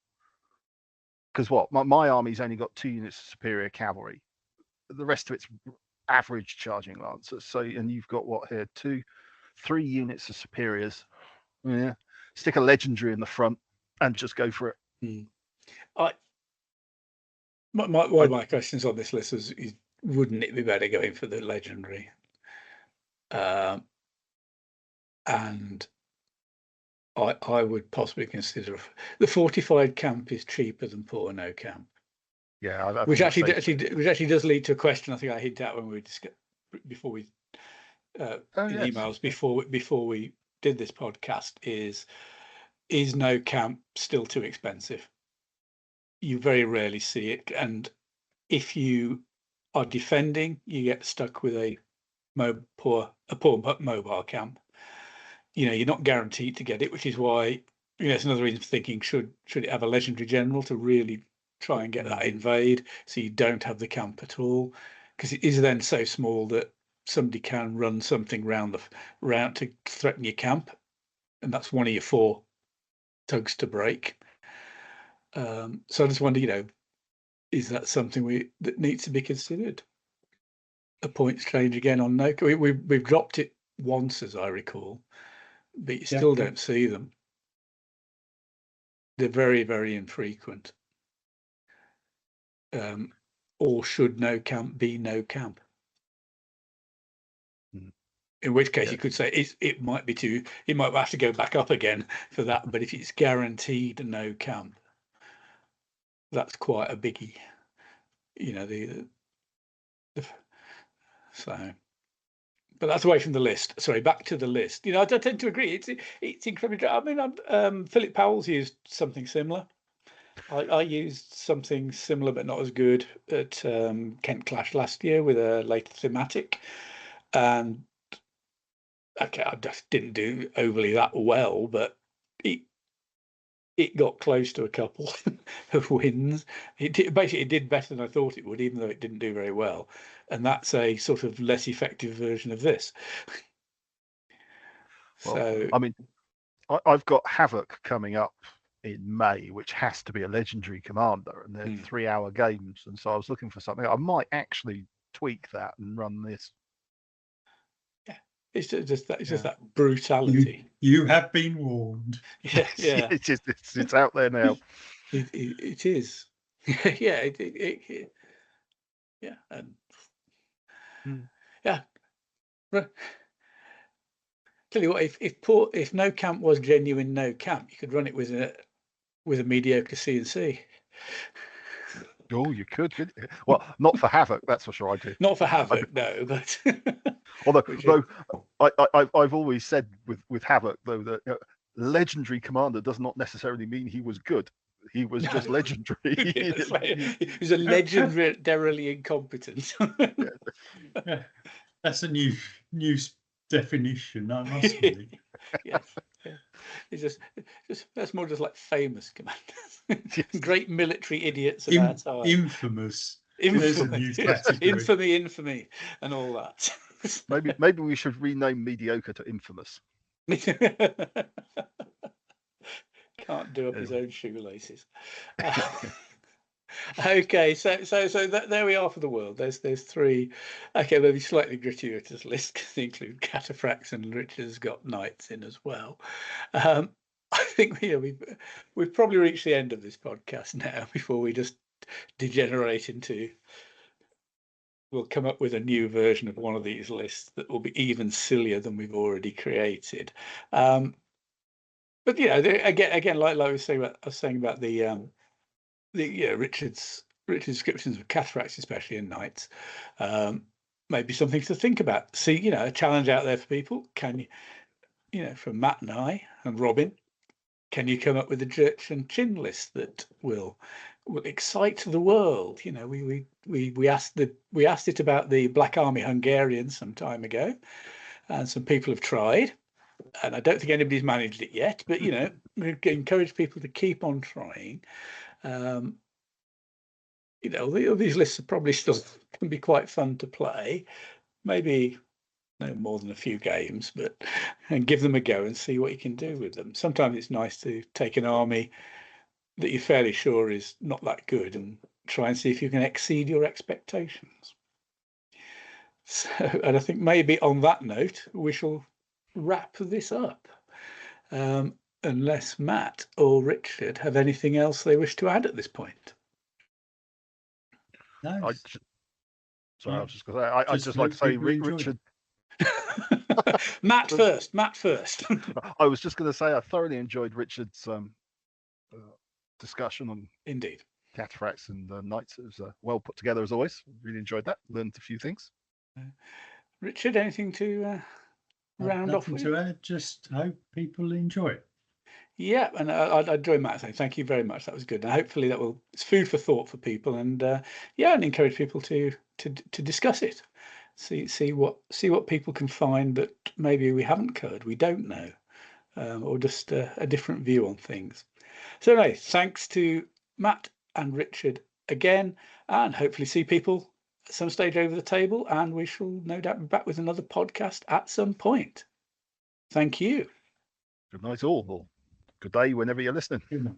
Because what my army's only got 2 units of superior cavalry, the rest of it's average charging lancers. So and you've got what here 3 units of superiors. Yeah, stick a legendary in the front and just go for it. one of my questions on this list is wouldn't it be better going for the legendary? And I would possibly consider the fortified camp is cheaper than poor no camp. Yeah, which actually does lead to a question I think I hinted at when we discussed before we emails before we did this podcast is no camp still too expensive? You very rarely see it, and if you are defending, you get stuck with a poor mobile camp. You're not guaranteed to get it, which is why it's another reason for thinking should it have a legendary general to really try and get that invade, so you don't have the camp at all, because it is then so small that somebody can run something round to threaten your camp, and that's one of your 4 tugs to break. So I just wonder, is that something that needs to be considered? A points change again on no. We've dropped it once, as I recall, but you still don't see them. They're very, very infrequent. Or should no camp be no camp? In which case, you could say it might be it might have to go back up again for that. But if it's guaranteed no camp, that's quite a biggie. So. But that's away from the list. Sorry, back to the list. I tend to agree. It's incredibly. I mean, Philip Powell's used something similar. I used something similar, but not as good at Kent Clash last year with a later thematic, and okay, I just didn't do overly that well, but it got close to a couple of wins. It basically did better than I thought it would, even though it didn't do very well. And that's a sort of less effective version of this. Well, So, I mean, I've got Havoc coming up in May, which has to be a legendary commander, and they're 3-hour games. And so I was looking for something. I might actually tweak that and run this. Yeah, it's just that brutality. You have been warned. Yeah. It's out there now. It is. Yeah. Yeah. And yeah. Tell you what, if no camp was genuine no camp, you could run it with a mediocre CNC. Oh, you could. Well, not for Havoc, that's for sure. I do. Not for Havoc, no. But although I've always said with Havoc though that legendary commander does not necessarily mean he was good. he was just legendary. He was a legendarily incompetent. Yeah, that's a new definition, I must believe. Yes. Yeah. He's just that's more just like famous commanders. Great military idiots of our time. Infamous. There's a new category. Infamy, and all that. Maybe we should rename mediocre to infamous. Can't do up his own shoelaces. Okay, so there we are for the world. There's three. Okay, maybe slightly gratuitous list because they include Catafracts and Richard's got knights in as well. I think we've probably reached the end of this podcast now before we just degenerate into. We'll come up with a new version of one of these lists that will be even sillier than we've already created. But again, like I was saying about the Richard's descriptions of Catafracts, especially in knights, maybe something to think about. See, a challenge out there for people. Can you, from Matt and I and Robin, can you come up with a church and chin list that will excite the world? We asked it about the Black Army Hungarians some time ago, and some people have tried, and I don't think anybody's managed it yet. But we encourage people to keep on trying. These lists are probably still can be quite fun to play. Maybe no more than a few games, and give them a go and see what you can do with them. Sometimes it's nice to take an army that you're fairly sure is not that good and try and see if you can exceed your expectations. So, and I think maybe on that note, we shall wrap this up. Unless Matt or Richard have anything else they wish to add at this point. No. I was just going to say, I'd just like to say, Richard. Matt first. I was just going to say I thoroughly enjoyed Richard's discussion on indeed Catafracts and Knights. It was well put together as always. Really enjoyed that. Learned a few things. Richard, anything to round off with? To add, just hope people enjoy it. Yeah, and I'd join Matt saying thank you very much. That was good, and hopefully it's food for thought for people, and and encourage people to discuss it. See what people can find that maybe we haven't covered, we don't know, or just a different view on things. So anyway, thanks to Matt and Richard again, and hopefully see people at some stage over the table, and we shall no doubt be back with another podcast at some point. Thank you. Good night all. Good day whenever you're listening. Good night.